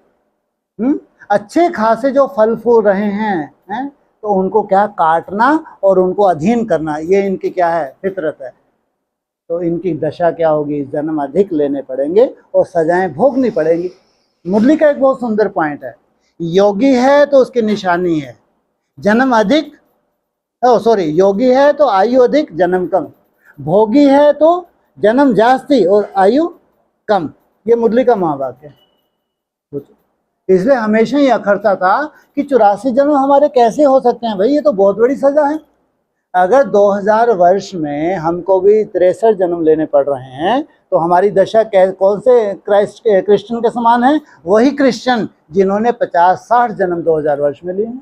अच्छे खासे जो फल फूल रहे हैं, तो उनको क्या काटना और उनको अधीन करना, ये इनकी क्या है? फितरत है। तो इनकी दशा क्या होगी? जन्म अधिक लेने पड़ेंगे और सजाएं भोगनी पड़ेंगी। मुरली का एक बहुत सुंदर पॉइंट है, योगी है तो उसकी निशानी है जन्म अधिक, योगी है तो आयु अधिक जन्म कम, भोगी है तो जन्म जास्ती और आयु कम। ये मुरली का महावाक्य है। इसलिए हमेशा ही अखरता था कि 84 जन्म हमारे कैसे हो सकते हैं भाई, ये तो बहुत बड़ी सजा है। अगर 2000 वर्ष में हमको भी 63 जन्म लेने पड़ रहे हैं तो हमारी दशा कौन से क्रिश्चियन के समान है? वही क्रिश्चियन जिन्होंने 50-60 जन्म 2000 वर्ष में लिए हैं।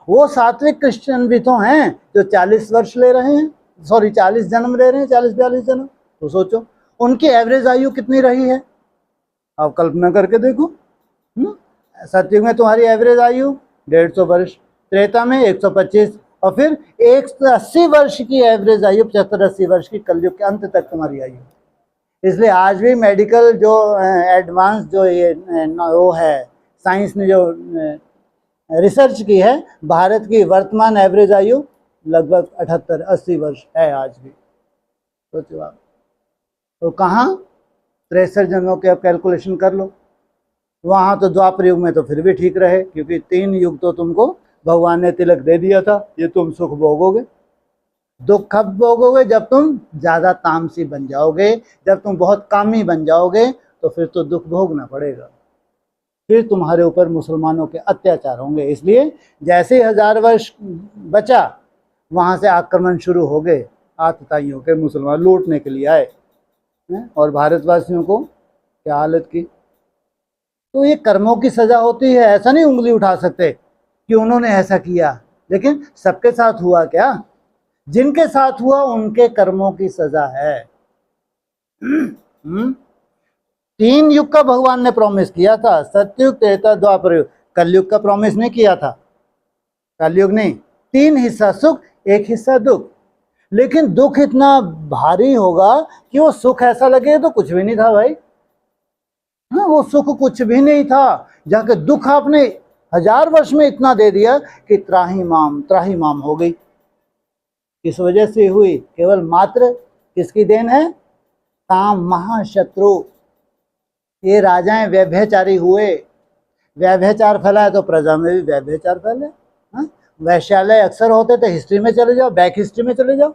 वो सात्विक क्रिश्चियन भी तो हैं जो 40 वर्ष ले रहे हैं, सॉरी 40 जन्म ले रहे हैं, 40-42 जन्म। तो सोचो उनकी एवरेज आयु कितनी रही है, आप कल्पना करके देखो। सतयुग में तुम्हारी एवरेज आयु 150 वर्ष, त्रेता में 125, और फिर 180 वर्ष की एवरेज आयु, 75-80 वर्ष की कलयुग के अंत तक तुम्हारी आयु। इसलिए आज भी मेडिकल जो एडवांस जो ये वो है, साइंस ने जो रिसर्च की है, भारत की वर्तमान एवरेज आयु लगभग 78-80 वर्ष है आज भी। सोचो आप, तो कहाँ 63 जन्मों के अब कैलकुलेशन कर लो। वहाँ तो द्वापर युग में तो फिर भी ठीक रहे, क्योंकि 3 युग तो तुमको भगवान ने तिलक दे दिया था, ये तुम सुख भोगोगे। दुख कब भोगोगे? जब तुम ज़्यादा तामसी बन जाओगे, जब तुम बहुत कामी बन जाओगे, तो फिर तो दुख भोगना पड़ेगा। फिर तुम्हारे ऊपर मुसलमानों के अत्याचार होंगे। इसलिए जैसे ही 1000 वर्ष बचा, वहाँ से आक्रमण शुरू हो गए, आतताइयों के मुसलमान लूटने के लिए आए, और भारतवासियों को क्या हालत की। तो ये कर्मों की सजा होती है, ऐसा नहीं उंगली उठा सकते कि उन्होंने ऐसा किया। लेकिन सबके साथ हुआ क्या? जिनके साथ हुआ उनके कर्मों की सजा है। 3 युग का भगवान ने प्रॉमिस किया था, सतयुग, त्रेता, द्वापर युग। कलयुग का प्रॉमिस नहीं किया था, कलयुग नहीं। 3 हिस्सा सुख, 1 हिस्सा दुख। लेकिन दुख इतना भारी होगा कि वो सुख ऐसा लगे तो कुछ भी नहीं था भाई। वो सुख कुछ भी नहीं था, जाके दुख आपने 1000 वर्ष में इतना दे दिया कि त्राही माम हो गई। किस वजह से हुई? केवल मात्र किसकी देन है? काम महाशत्रु। ये राजाएं व्यभिचारी हुए, व्यभिचार फैला है तो प्रजा में भी व्यभिचार फैले। वैश्यालय अक्सर होते थे, हिस्ट्री में चले जाओ, बैक हिस्ट्री में चले जाओ,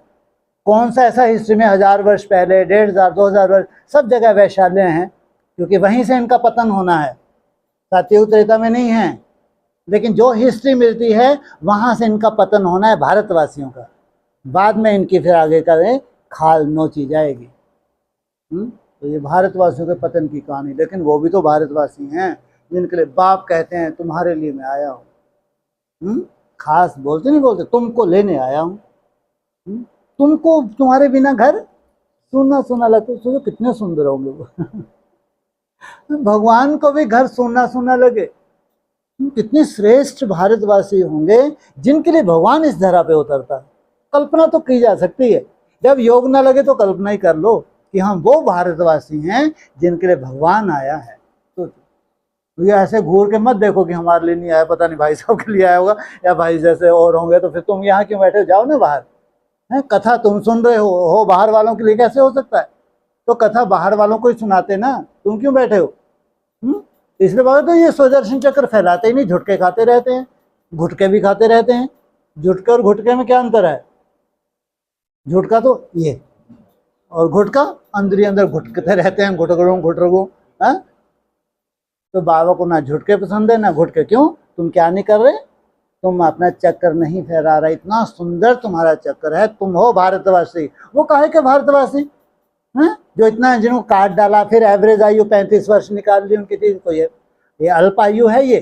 कौन सा ऐसा हिस्ट्री में 1000 वर्ष पहले, 1500, 2000 वर्ष, सब जगह वैश्यालय हैं, क्योंकि वहीं से इनका पतन होना है। सतयुग त्रेता में नहीं है, लेकिन जो हिस्ट्री मिलती है वहां से इनका पतन होना है भारतवासियों का। बाद में इनकी फिर आगे का खाल नोची जाएगी। तो ये भारतवासियों के पतन की कहानी। लेकिन वो भी तो भारतवासी हैं जिनके लिए बाप कहते हैं तुम्हारे लिए मैं आया हूँ। खास बोलते नहीं बोलते, तुमको लेने आया हूँ। तुमको तुम्हारे बिना घर सुना सुना लगता, सोचो कितने सुंदर होंगे वो। भगवान को भी घर सुना सुना लगे। कितने श्रेष्ठ भारतवासी होंगे जिनके लिए भगवान इस धरा पे उतरता है। कल्पना तो की जा सकती है, जब योग ना लगे तो कल्पना ही कर लो कि हम वो भारतवासी हैं जिनके लिए भगवान आया है। तो ये ऐसे घूर के मत देखो कि हमारे लिए नहीं आया, पता नहीं भाई साहब के लिए आया होगा, या भाई जैसे और होंगे, तो फिर तुम यहाँ क्यों बैठे? जाओ ना बाहर। है कथा तुम सुन रहे हो बाहर वालों के लिए कैसे हो सकता है? तो कथा बाहर वालों को ही सुनाते ना, तुम क्यों बैठे हो? इसलिए बात तो ये सुदर्शन चक्र फैलाते ही नहीं, झुटके खाते रहते हैं, घुटके भी खाते रहते हैं। झुटके और घुटके में क्या अंतर है? झुटका तो ये, और घुटका अंदर ही अंदर घुटकते रहते हैं, घुटरगू। तो बाबा को ना झुटके पसंद है ना घुटके। क्यों? तुम क्या नहीं कर रहे? तुम अपना चक्कर नहीं फहरा रहे। इतना सुंदर तुम्हारा चक्कर है, तुम हो भारतवासी। वो काहे के भारतवासी हैं जो इतना जिनको काट डाला, फिर एवरेज आयु 35 वर्ष निकाल ली उनकी थी। तो ये अल्प आयु है। ये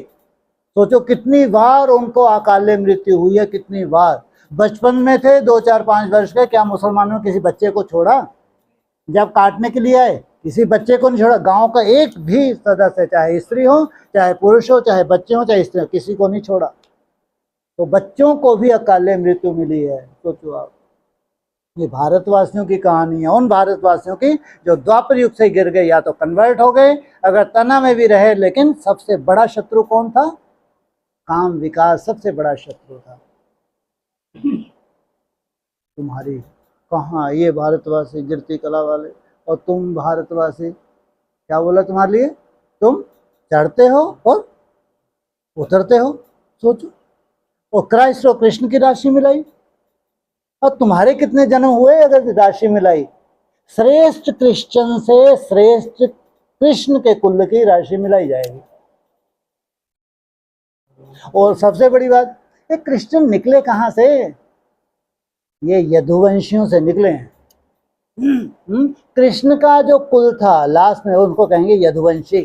सोचो कितनी बार उनको अकाले मृत्यु हुई है, कितनी बार। बचपन में थे 2, 4, 5 वर्ष के, क्या मुसलमानों ने किसी बच्चे को छोड़ा? जब काटने के लिए आए किसी बच्चे को नहीं छोड़ा। गांव का एक भी सदस्य, चाहे स्त्री हो, चाहे पुरुष हो, चाहे बच्चे हो, चाहे स्त्री, किसी को नहीं छोड़ा। तो बच्चों को भी अकाले मृत्यु मिली है। सोचो आप, ये भारतवासियों की कहानी है, उन भारतवासियों की जो द्वापर युग से गिर गए, या तो कन्वर्ट हो गए, अगर तना में भी रहे। लेकिन सबसे बड़ा शत्रु कौन था? काम विकास सबसे बड़ा शत्रु था। तुम्हारी कहाँ ये भारतवासी गिरती कला वाले, और तुम भारतवासी क्या बोला तुम्हारे लिए? तुम चढ़ते हो और उतरते हो। सोचो, और क्राइस्ट और कृष्ण की राशि मिलाई, और तुम्हारे कितने जन्म हुए अगर राशि मिलाई? श्रेष्ठ क्रिश्चियन से श्रेष्ठ कृष्ण के कुल की राशि मिलाई जाएगी। और सबसे बड़ी बात, ये क्रिश्चियन निकले कहाँ से? ये यदुवंशियों से निकले हैं। कृष्ण का जो कुल था लास्ट में उनको कहेंगे यदुवंशी।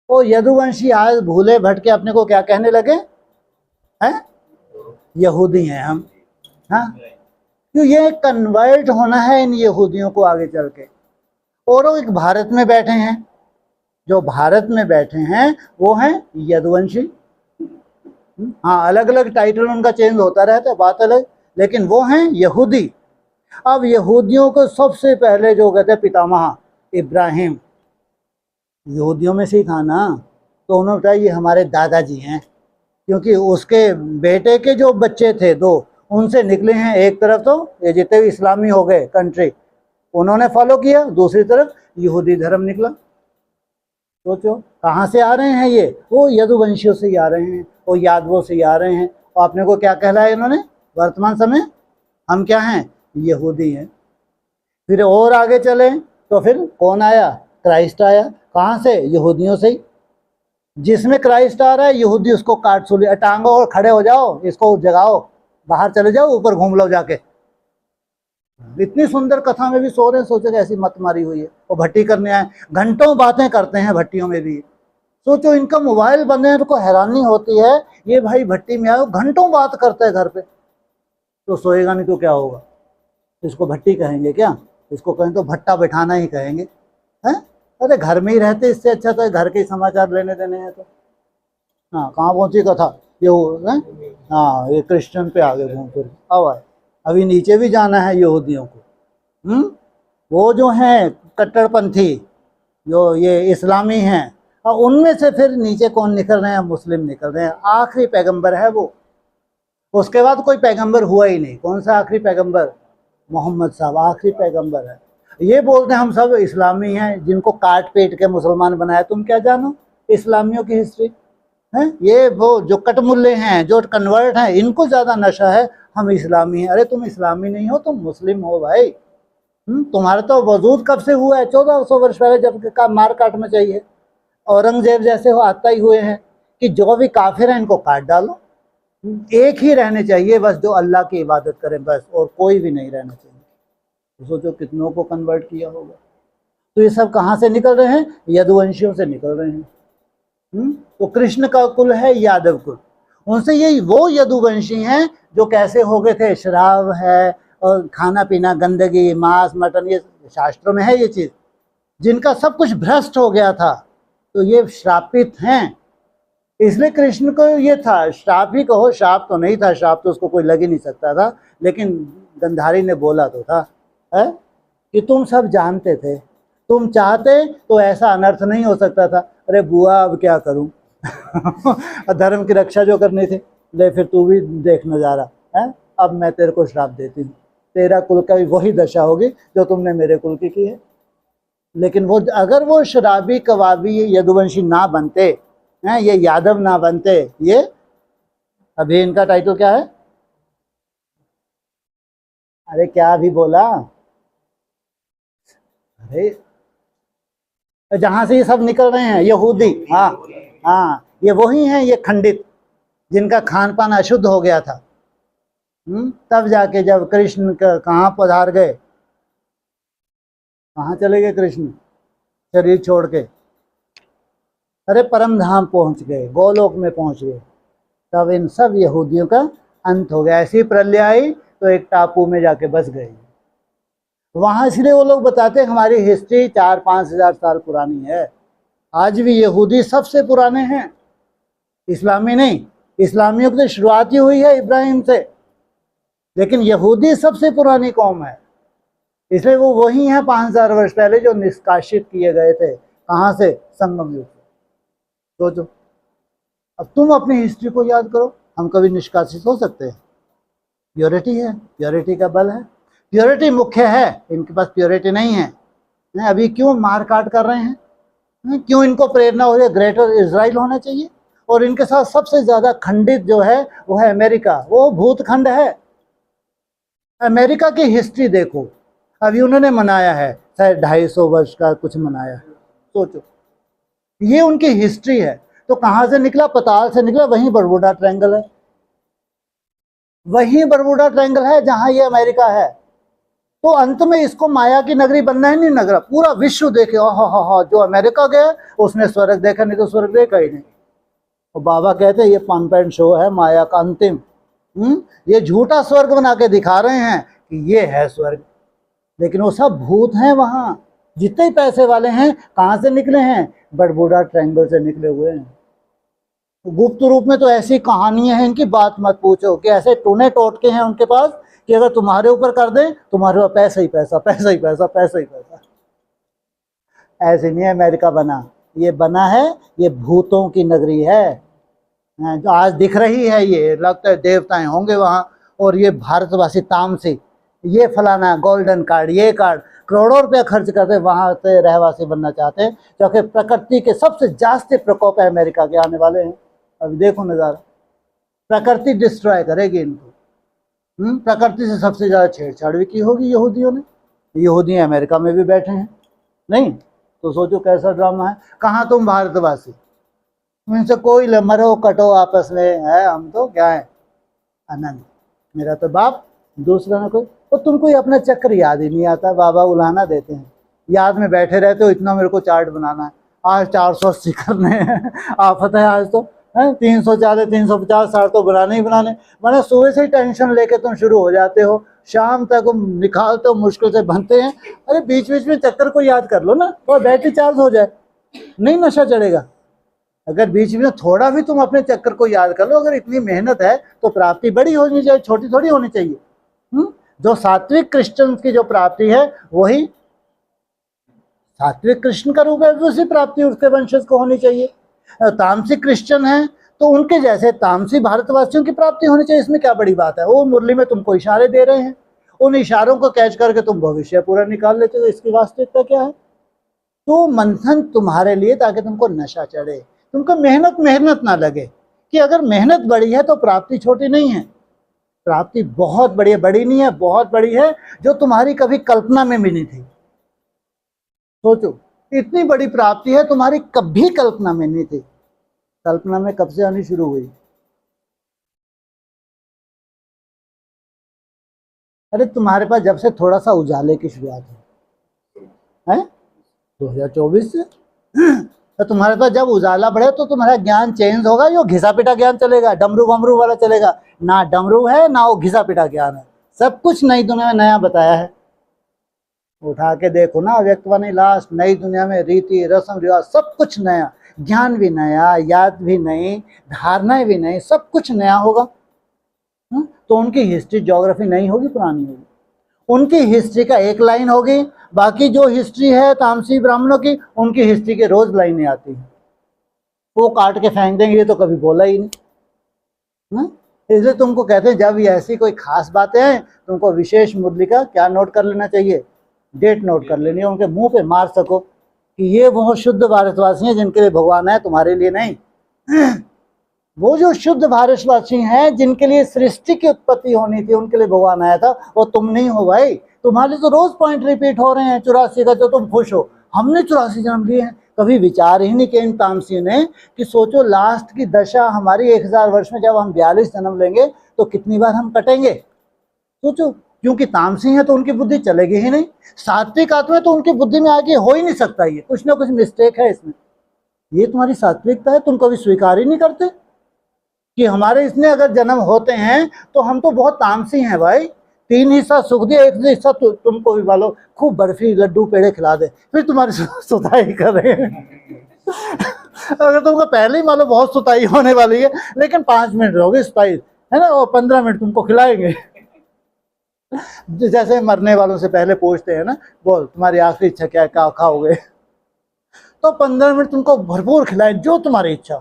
वो यदुवंशी आज भूले भटके अपने को क्या कहने लगे हैं, यहूदी हैं हम। हाँ, क्यों ये कन्वर्ट होना है इन यहूदियों को आगे चल के। और वो एक भारत में बैठे हैं, जो भारत में बैठे हैं वो हैं यदुवंशी। हाँ, अलग अलग टाइटल उनका चेंज होता रहता है, बात अलग, लेकिन वो हैं यहूदी। अब यहूदियों को सबसे पहले जो कहते हैं पितामह इब्राहिम, यहूदियों में से ही था ना, तो उन्होंने बताया ये हमारे दादाजी हैं, क्योंकि उसके बेटे के जो बच्चे थे दो, उनसे निकले हैं। एक तरफ तो ये जितने भी इस्लामी हो गए कंट्री उन्होंने फॉलो किया, दूसरी तरफ यहूदी धर्म निकला। सोचो कहाँ से आ रहे हैं ये, वो यदुवंशियों से ही आ रहे हैं, वो यादवों से ही आ रहे हैं। और अपने को क्या कहलाया इन्होंने, वर्तमान समय हम क्या हैं, यहूदी हैं। फिर और आगे चले तो फिर कौन आया, क्राइस्ट आया। कहाँ से, यहूदियों से ही। जिसमें क्राइस्ट आ रहा है यहूदी उसको काट सूली, टांगो और खड़े हो जाओ, इसको जगाओ, बाहर चले जाओ, ऊपर घूम लो जाके। इतनी सुंदर कथा में भी सो रहे हैं, सोचे ऐसी मत मारी हुई है। वो भट्टी करने आए, घंटों बातें करते हैं भट्टियों में भी। सोचो इनका मोबाइल बंद है, तो हैरानी होती है, ये भाई भट्टी में आए घंटों बात करता है घर पे, तो सोएगा नहीं तो क्या होगा। इसको भट्टी कहेंगे क्या, इसको कहें तो भट्टा बैठाना ही कहेंगे, हैं। अरे घर में ही रहते, इससे अच्छा तो घर के ही समाचार लेने देने हैं। तो हाँ, कहाँ पहुंची कथा ये है। हाँ, ये क्रिश्चियन पे आगे घूम फिर अब आए। अभी नीचे भी जाना है यहूदियों को। वो जो हैं कट्टरपंथी, जो ये इस्लामी हैं, और उनमें से फिर नीचे कौन निकल रहे हैं, मुस्लिम निकल रहे हैं। आखिरी पैगंबर है वो, उसके बाद कोई पैगंबर हुआ ही नहीं। कौन सा आखिरी पैगंबर, मोहम्मद साहब आखिरी पैगंबर है। ये बोलते हैं हम सब इस्लामी हैं, जिनको काट पीट के मुसलमान बनाया। तुम क्या जानो इस्लामियों की हिस्ट्री है। ये वो जो कटमुल्ले हैं, जो कन्वर्ट हैं, इनको ज़्यादा नशा है हम इस्लामी हैं। अरे तुम इस्लामी नहीं हो, तुम मुस्लिम हो भाई। तुम्हारा तो वजूद कब से हुआ है, 1400 वर्ष पहले, जब का मार काट में चाहिए। औरंगजेब जैसे हो आता ही हुए हैं कि जो भी काफिर हैं इनको काट डालो। एक ही रहने चाहिए बस, जो अल्लाह की इबादत करें बस, और कोई भी नहीं रहना चाहिए। तो सोचो कितनों को कन्वर्ट किया होगा। तो ये सब कहाँ से निकल रहे हैं, यदुवंशियों से निकल रहे हैं। तो कृष्ण का कुल है यादव कुल। उनसे ये वो यदुवंशी हैं जो कैसे हो गए थे, शराब है और खाना पीना, गंदगी, मांस मटन, ये शास्त्रों में है ये चीज, जिनका सब कुछ भ्रष्ट हो गया था। तो ये श्रापित हैं। इसलिए कृष्ण को ये था, श्राप ही कहो, श्राप तो नहीं था, श्राप तो उसको कोई लग ही नहीं सकता था, लेकिन गंधारी ने बोला तो था है कि तुम सब जानते थे, तुम चाहते तो ऐसा अनर्थ नहीं हो सकता था। अरे बुआ अब क्या करूं धर्म की रक्षा जो करनी थी, ले फिर तू भी देख नजारा है, अब मैं तेरे को श्राप देती हूँ, तेरा कुल का भी वही दशा होगी जो तुमने मेरे कुल की है। लेकिन वो अगर वो शराबी कबाबी यदुवंशी ना बनते हैं, ये यादव ना बनते, ये अभी इनका टाइटल क्या है, अरे क्या अभी बोला, अरे जहां से ये सब निकल रहे हैं यहूदी। हाँ हाँ, ये वही हैं, ये खंडित, जिनका खान पान अशुद्ध हो गया था। तब जाके जब कृष्ण कहाँ पधार गए, कहाँ चले गए कृष्ण शरीर छोड़ के, अरे परम धाम पहुंच गए, गोलोक में पहुंच गए। तब इन सब यहूदियों का अंत हो गया। ऐसी प्रलय आई तो एक टापू में जाके बस गए वहां। इसलिए वो लोग बताते हैं हमारी हिस्ट्री 4-5 हज़ार साल पुरानी है। आज भी यहूदी सबसे पुराने हैं, इस्लामी नहीं। इस्लामियों की तो शुरुआत ही हुई है इब्राहिम से, लेकिन यहूदी सबसे पुरानी कौम है। इसलिए वो वही हैं 5000 वर्ष पहले जो निष्कासित किए गए थे। कहाँ से, संगम युग से। सोचो, अब तुम अपनी हिस्ट्री को याद करो, हम कभी निष्कासित हो सकते हैं? प्योरिटी है, प्योरिटी का बल है, प्योरिटी मुख्य है। इनके पास प्योरिटी नहीं है। अभी क्यों मार काट कर रहे हैं, क्यों इनको प्रेरणा हो रही है, ग्रेटर इजराइल होना चाहिए। और इनके साथ सबसे ज्यादा खंडित जो है वो है अमेरिका, वो भूतखंड है। अमेरिका की हिस्ट्री देखो, अभी उन्होंने मनाया है शायद 250 वर्ष का कुछ मनाया है। सोचो, ये उनकी हिस्ट्री है। तो कहाँ से निकला, पताल से निकला, वहीं बरमुडा ट्रायंगल है। वही बरमूडा ट्रायंगल है जहां ये अमेरिका है। तो अंत में इसको माया की नगरी बनना ही नहीं, नगरा पूरा विश्व देखे, हा, जो अमेरिका गया उसने स्वर्ग देखा, नहीं तो स्वर्ग देखा ही नहीं। और बाबा कहते हैं ये पंप एंड शो है माया का अंतिम। ये झूठा स्वर्ग बना के दिखा रहे हैं कि ये है स्वर्ग, लेकिन वो सब भूत हैं। वहां जितने पैसे वाले हैं कहाँ से निकले हैं? बरमूडा ट्रायंगल से निकले हुए हैं। गुप्त रूप में तो ऐसी कहानियां हैं, इनकी बात मत पूछो, कि ऐसे टूने टोटके हैं उनके पास कि अगर तुम्हारे ऊपर कर दें तुम्हारे पास पैसा ही पैसा, पैसा ही पैसा, पैसा ही पैसा। ऐसे नहीं अमेरिका बना, ये बना है, ये भूतों की नगरी है जो आज दिख रही है। ये लगता है देवताएं होंगे वहाँ, और ये भारतवासी तामसी, ये फलाना गोल्डन कार्ड, ये कार्ड, करोड़ों रुपया खर्च करते वहाँ से रहवासी बनना चाहते हैं, क्योंकि प्रकृति के सबसे जास्ती प्रकोप है अमेरिका के आने वाले हैं। अभी देखो नज़ारा, प्रकृति डिस्ट्रॉय करेगी इनको। प्रकृति से सबसे ज़्यादा छेड़छाड़ भी की होगी यहूदियों ने। यहूदी अमेरिका में भी बैठे हैं, नहीं तो सोचो कैसा ड्रामा है। कहाँ तुम भारतवासी, इनसे कोई मरो कटो आपस में है, हम तो क्या है अनंत, मेरा तो बाप दूसरा ना कोई। तो तुमको ये अपना चक्कर याद ही नहीं आता, बाबा उलाहना देते हैं, याद में बैठे रहते हो, इतना मेरे को चार्ट बनाना है, आज 480 करने हैं, आफत है आज तो है, 340 350 60 तो बनाने ही बनाने। मैंने सुबह से ही टेंशन लेके तुम शुरू हो जाते हो, शाम तक निकालते हो, मुश्किल से बनते हैं। अरे बीच बीच में चक्कर को याद कर लो ना, तो बैटरी चार्ज हो जाए, नहीं नशा चढ़ेगा। अगर बीच में थोड़ा भी तुम अपने चक्कर को याद कर लो, अगर इतनी मेहनत है तो प्राप्ति बड़ी होनी चाहिए, छोटी थोड़ी होनी चाहिए। जो सात्विक क्रिश्चियन की जो प्राप्ति है वही सात्विक कृष्ण का रूप है, उसी प्राप्ति उसके वंशज को होनी चाहिए। तामसिक क्रिश्चियन है तो उनके जैसे तामसी भारतवासियों की प्राप्ति होनी चाहिए। इसमें क्या बड़ी बात है? वो मुरली में तुमको इशारे दे रहे हैं, उन इशारों को कैच करके तुम भविष्य पूरा निकाल लेते हो। इसकी वास्तविकता क्या है? तो मंथन तुम्हारे लिए ताकि तुमको नशा चढ़े, तुमको मेहनत ना लगे कि अगर मेहनत बड़ी है तो प्राप्ति छोटी नहीं है, प्राप्ति बहुत बड़ी है, बड़ी नहीं है बहुत बड़ी है, जो तुम्हारी कभी कल्पना में भी नहीं थी। सोचो इतनी बड़ी प्राप्ति है, तुम्हारी कभी कल्पना में नहीं थी। कल्पना में कब से आनी शुरू हुई? अरे तुम्हारे पास जब से थोड़ा सा उजाले की शुरुआत है 2024 से तो तुम्हारे पास जब उजाला बढ़े तो तुम्हारा ज्ञान चेंज होगा। यो घिसा पिटा ज्ञान चलेगा, डमरू बमरू वाला चलेगा ना, डमरू है ना वो घिसा पिटा ज्ञान है। सब कुछ नई दुनिया में नया बताया है। उठा के देखो ना अव्यक्तवाणी लास्ट, नई दुनिया में रीति रस्म रिवाज सब कुछ नया, ज्ञान भी नया, याद भी नई, धारणाएं भी नई, सब कुछ नया होगा। तो उनकी हिस्ट्री ज्योग्राफी नहीं होगी, पुरानी होगी। उनकी हिस्ट्री का एक लाइन होगी, बाकी जो हिस्ट्री है तामसी ब्राह्मणों की, उनकी हिस्ट्री के रोज लाइनें आती हैं, वो काट के फेंक देंगे, ये तो कभी बोला ही नहीं। इसलिए तुमको कहते हैं जब ये ऐसी कोई खास बातें हैं तुमको विशेष मुरली का क्या नोट कर लेना चाहिए, डेट नोट कर लेनी है, उनके मुंह पे मार सको कि ये वो शुद्ध भारतवासी हैं जिनके लिए भगवान है, तुम्हारे लिए नहीं। वो जो शुद्ध भारतवासी हैं जिनके लिए सृष्टि की उत्पत्ति होनी थी, उनके लिए भगवान आया था, वो तुम नहीं हो भाई। तुम्हारे तो रोज पॉइंट रिपीट हो रहे हैं 84 का, तो तुम खुश हो। हमने 84 जन्म लिए हैं, कभी विचार ही नहीं किया इन तामसियों ने कि सोचो लास्ट की दशा हमारी 1000 वर्ष में जब हम 42 जन्म लेंगे तो कितनी बार हम कटेंगे। सोचो, क्योंकि तामसी है तो उनकी बुद्धि चलेगी ही नहीं, सात्विक आत्मा तो उनकी बुद्धि में आगे हो ही नहीं सकता, ये कुछ ना कुछ मिस्टेक है इसमें। ये तुम्हारी सात्विकता है, तुम कभी स्वीकार ही नहीं करते कि हमारे इसमें अगर जन्म होते हैं तो हम तो बहुत तामसी हैं भाई। 3 हिस्सा सुख दिया, 1 हिस्सा तुमको भी वालो खूब बर्फी लड्डू पेड़े खिला दे, फिर तुम्हारी सुताई कर रहे हैं। अगर तुमको पहले ही मानो बहुत सुताई होने वाली है, लेकिन 5 मिनट रहोगे सुताई है ना, और 15 मिनट तुमको खिलाएंगे। जैसे मरने वालों से पहले पूछते हैं ना, बोल तुम्हारी आखिरी इच्छा क्या है, क्या खाओगे, तो 15 मिनट तुमको भरपूर खिलाएं जो तुम्हारी इच्छा,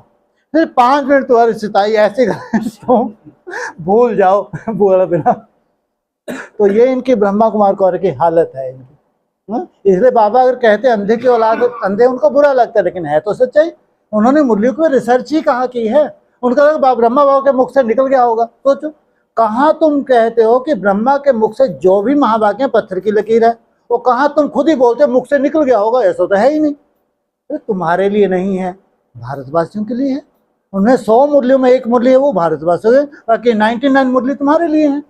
फिर 5 मिनट तुम्हारी सिताई ऐसे तो भूल जाओ बोला बिना। तो ये इनकी ब्रह्मा कुमार कौर की हालत है इनकी। इसलिए बाबा अगर कहते अंधे की औलाद, अंधे उनको बुरा लगता है, लेकिन है तो सच्चाई। उन्होंने मुरलियों को रिसर्च ही कहाँ की है, उनका ब्रह्मा बाबा के मुख से निकल गया होगा। सोचो कहाँ तुम कहते हो कि ब्रह्मा के मुख से जो भी महावाक्य पत्थर की लकीर है, वो कहाँ तुम खुद ही बोलते मुख से निकल गया होगा, ऐसा तो है ही नहीं। तो तुम्हारे लिए नहीं है, भारतवासियों के लिए है। उनमें 100 मुरलियों में एक मुरली है वो भारतवासियों है, बाकी 99 मुरली तुम्हारे लिए हैं।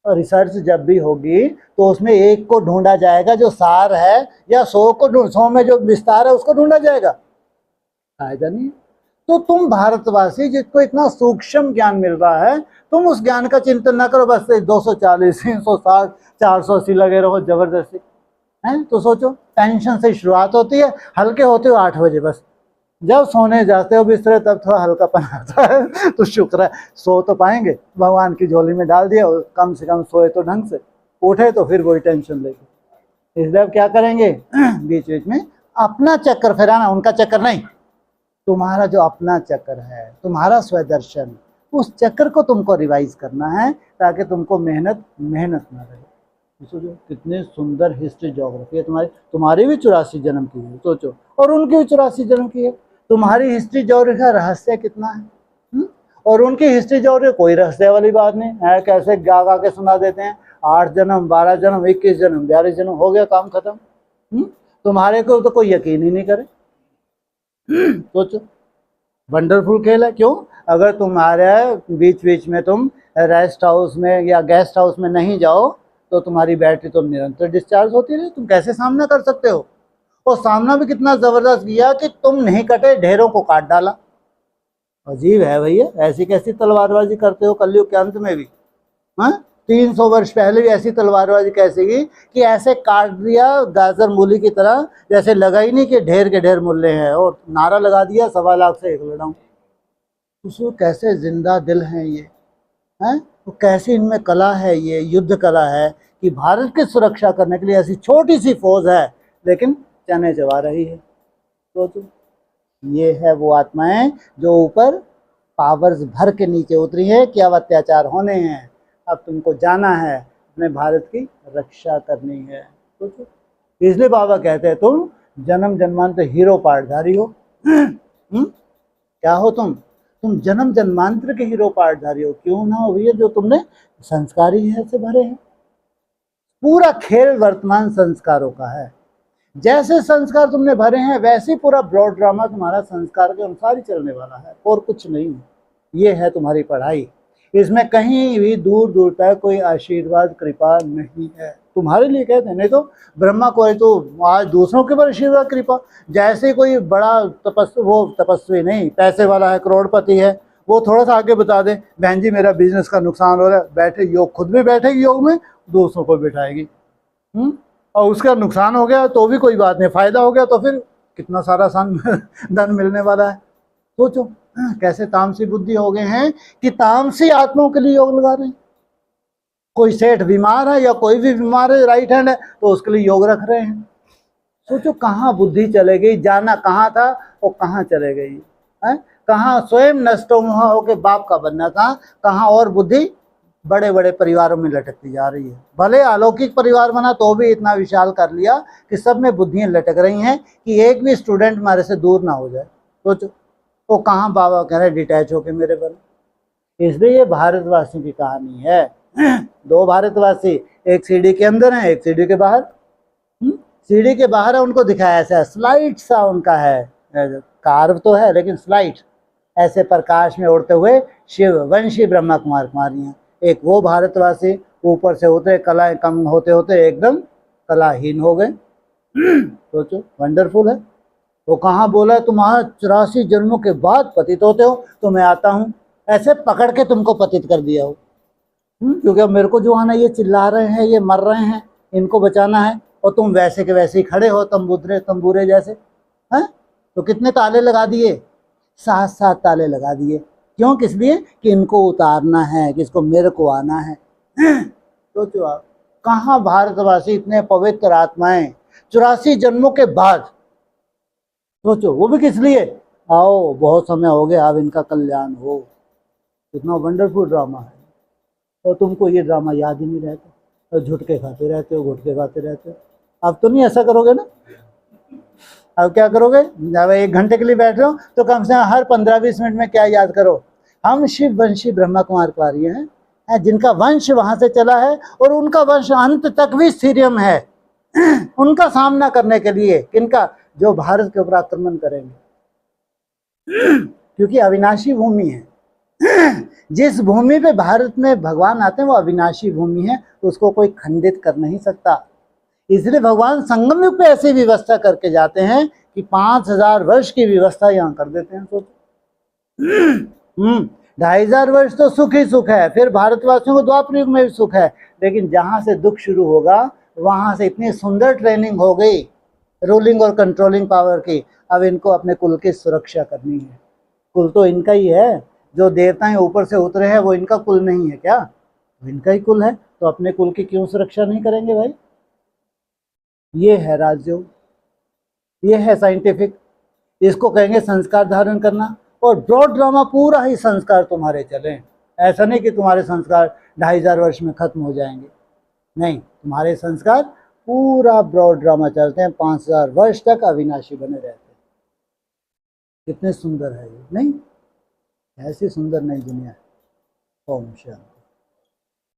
और रिसर्च जब भी होगी तो उसमें एक को ढूंढा जाएगा जो सार है, या 100 में जो विस्तार है उसको ढूंढा जाएगा, फायदा नहीं। तो तुम भारतवासी जिसको इतना सूक्ष्म ज्ञान मिल रहा है, तुम उस ज्ञान का चिंतन ना करो, बस 240 360 480 लगे रहो जबरदस्ती है। तो सोचो, टेंशन से शुरुआत होती है, हल्के होते हो 8 बजे, बस जब सोने जाते हो बिस्तरे तब थोड़ा हल्कापन आता है तो शुक्र है, सो तो पाएंगे, भगवान की झोली में डाल दिया, और कम से कम सोए तो ढंग से, उठे तो फिर वही टेंशन लेके। इसलिए अब क्या करेंगे, बीच बीच में अपना चक्कर फिराना, उनका चक्कर नहीं, तुम्हारा जो अपना चक्कर है, तुम्हारा स्वदर्शन, उस चक्कर को तुमको रिवाइज करना है, ताकि तुमको मेहनत ना रहे। सोचो कितने सुंदर हिस्ट्री ज्योग्राफी है तुम्हारी भी 84 जन्म की है, सोचो, और उनकी भी 84 जन्म की है। तुम्हारी हिस्ट्री ज्योग्राफी का रहस्य कितना है, और उनकी हिस्ट्री ज्योग्राफी कोई रहस्य वाली बात नहीं है, कैसे गा गा के सुना देते हैं, 8 जन्म 12 जन्म 21 जन्म 42 जन्म हो गया, काम खत्म। तुम्हारे को तो कोई यकीन ही नहीं करे। सोचो, वंडरफुल खेल है। क्यों? अगर तुम्हारे बीच बीच में तुम रेस्ट हाउस में या गेस्ट हाउस में नहीं जाओ तो तुम्हारी बैटरी तो निरंतर डिस्चार्ज होती रही, तुम कैसे सामना कर सकते हो। और सामना भी कितना जबरदस्त किया कि तुम नहीं कटे, ढेरों को काट डाला। अजीब है भैया, ऐसी कैसी तलवारबाजी करते हो कलयुग के अंत में भी। हाँ, 300 वर्ष पहले भी ऐसी तलवारबाजी कैसे की कि ऐसे काट दिया गाजर मूली की तरह, जैसे लगा ही नहीं कि ढेर के ढेर मूल्य हैं, और नारा लगा दिया 1.25 लाख से 1 लड़ाऊं। उसको कैसे जिंदा दिल हैं ये, हैं, तो कैसी इनमें कला है, ये युद्ध कला है कि भारत की सुरक्षा करने के लिए ऐसी छोटी सी फौज है, लेकिन चने चबा रही है। तो ये है वो आत्माएं जो ऊपर पावर्स भर के नीचे उतरी है कि अब अत्याचार होने हैं, अब तुमको जाना है, अपने भारत की रक्षा करनी है। तो इसलिए बाबा कहते हैं तुम जन्म जन्मांतर हीरो पार्टधारी हो। क्या हो तुम जन्म जन्मांतर के हीरो पार्टधारी हो। क्यों ना हो भैया, जो तुमने संस्कारी है से भरे हैं। पूरा खेल वर्तमान संस्कारों का है। जैसे संस्कार तुमने भरे हैं वैसे ही पूरा ब्रॉड ड्रामा तुम्हारा संस्कार के अनुसार ही चलने वाला है, और कुछ नहीं। ये है तुम्हारी पढ़ाई, इसमें कहीं भी दूर दूर तक कोई आशीर्वाद कृपा नहीं है। तुम्हारे लिए कहते हैं, नहीं तो ब्रह्मा को है तो आज दूसरों के ऊपर आशीर्वाद कृपा। जैसे कोई बड़ा तपस्वी नहीं, पैसे वाला है, करोड़पति है, वो थोड़ा सा आगे बता दे, बहन जी मेरा बिजनेस का नुकसान हो रहा है, बैठे योग, खुद भी बैठेगी योग में, दूसरों को बिठाएगी। और उसका नुकसान हो गया तो भी कोई बात नहीं, फायदा हो गया तो फिर कितना सारा धन मिलने वाला है। सोचो कैसे तामसी बुद्धि हो गए हैं कि तामसी आत्माओं के लिए योग लगा रहे हैं। कोई सेठ बीमार है या कोई भी बीमार है, राइट हैंड है, तो उसके लिए योग रख रहे हैं। सोचो कहाँ बुद्धि चले गई, जाना कहाँ था और कहाँ चले गई है। कहाँ स्वयं नष्ट होकर बाप का बनना था, कहाँ और बुद्धि बड़े बड़े परिवारों में लटकती जा रही है। भले अलौकिक परिवार बना तो भी इतना विशाल कर लिया कि सब में बुद्धियां लटक रही हैं कि एक भी स्टूडेंट हमारे से दूर ना हो जाए। सोचो तो कहाँ बाबा कह रहे डिटैच होके मेरे पर। इसलिए ये भारतवासी की कहानी है। 2 भारतवासी, एक सीढ़ी के अंदर है, एक सीढ़ी के बाहर। सीढ़ी के बाहर है, उनको दिखाया ऐसा स्लाइट सा उनका है, कार्व तो है लेकिन स्लाइट, ऐसे प्रकाश में उड़ते हुए शिव वंशी ब्रह्मा कुमार कुमारियाँ। एक वो भारतवासी ऊपर से उतरे, कलाएं कम होते होते एकदम कलाहीन हो गए। सोचो वंडरफुल है। वो कहाँ बोला तुम 84 जन्मों के बाद पतित होते हो, तो मैं आता हूँ ऐसे पकड़ के तुमको पतित कर दिया हो। क्योंकि अब मेरे को जो आना, ये चिल्ला रहे हैं, ये मर रहे हैं, इनको बचाना है, और तुम वैसे के वैसे ही खड़े हो तंबूरे जैसे हैं। तो कितने ताले लगा दिए, 7 ताले लगा दिए। क्यों? किस लिए? कि इनको उतारना है, कि इसको मेरे को आना है। सोचो आप, कहाँ भारतवासी इतने पवित्र आत्माएं 84 जन्मों के बाद। सोचो वो भी किस लिए, आओ बहुत समय हो गया, अब इनका कल्याण हो। कितना वंडरफुल ड्रामा है। और तुमको ये ड्रामा याद ही नहीं रहता, तो झुटके खाते रहते हो, घुटके खाते रहते हो। अब तो नहीं ऐसा करोगे ना। अब क्या करोगे, जब 1 घंटे के लिए बैठ रहे हो तो कम से कम हर 15-20 मिनट में क्या याद करो, हम शिव वंशी ब्रह्मा कुमार कुमारी हैं, जिनका वंश वहां से चला है और उनका वंश अंत तक भी स्थिरम है। उनका सामना करने के लिए, किनका, जो भारत के ऊपर आक्रमण करेंगे। क्योंकि अविनाशी भूमि है। जिस भूमि पे भारत में भगवान आते हैं वो अविनाशी भूमि है, तो उसको कोई खंडित कर नहीं सकता। इसलिए भगवान संगम युग पे ऐसी व्यवस्था करके जाते हैं कि 5000 वर्ष की व्यवस्था यहाँ कर देते हैं। सोचो 2500 वर्ष तो सुख ही सुख है, फिर भारतवासियों को द्वापर युग में भी सुख है, लेकिन जहां से दुख शुरू होगा वहां से इतनी सुंदर ट्रेनिंग हो गई रूलिंग और कंट्रोलिंग पावर की, अब इनको अपने कुल की सुरक्षा करनी है। कुल तो इनका ही है, जो देवताएं ऊपर से उतरे हैं वो इनका कुल नहीं है क्या? वो इनका ही कुल है, तो अपने कुल की क्यों सुरक्षा नहीं करेंगे भाई? ये है राजयोग, ये है साइंटिफिक, इसको कहेंगे संस्कार धारण करना। और ब्रॉड ड्रामा पूरा ही संस्कार तुम्हारे चले, ऐसा नहीं कि तुम्हारे संस्कार 2500 वर्ष में खत्म हो जाएंगे, नहीं, तुम्हारे संस्कार पूरा ब्रॉड ड्रामा चलते हैं, 5000 वर्ष तक अविनाशी बने रहते हैं। कितने सुंदर है ये, नहीं? ऐसी सुंदर नई दुनिया है। ओम शांति।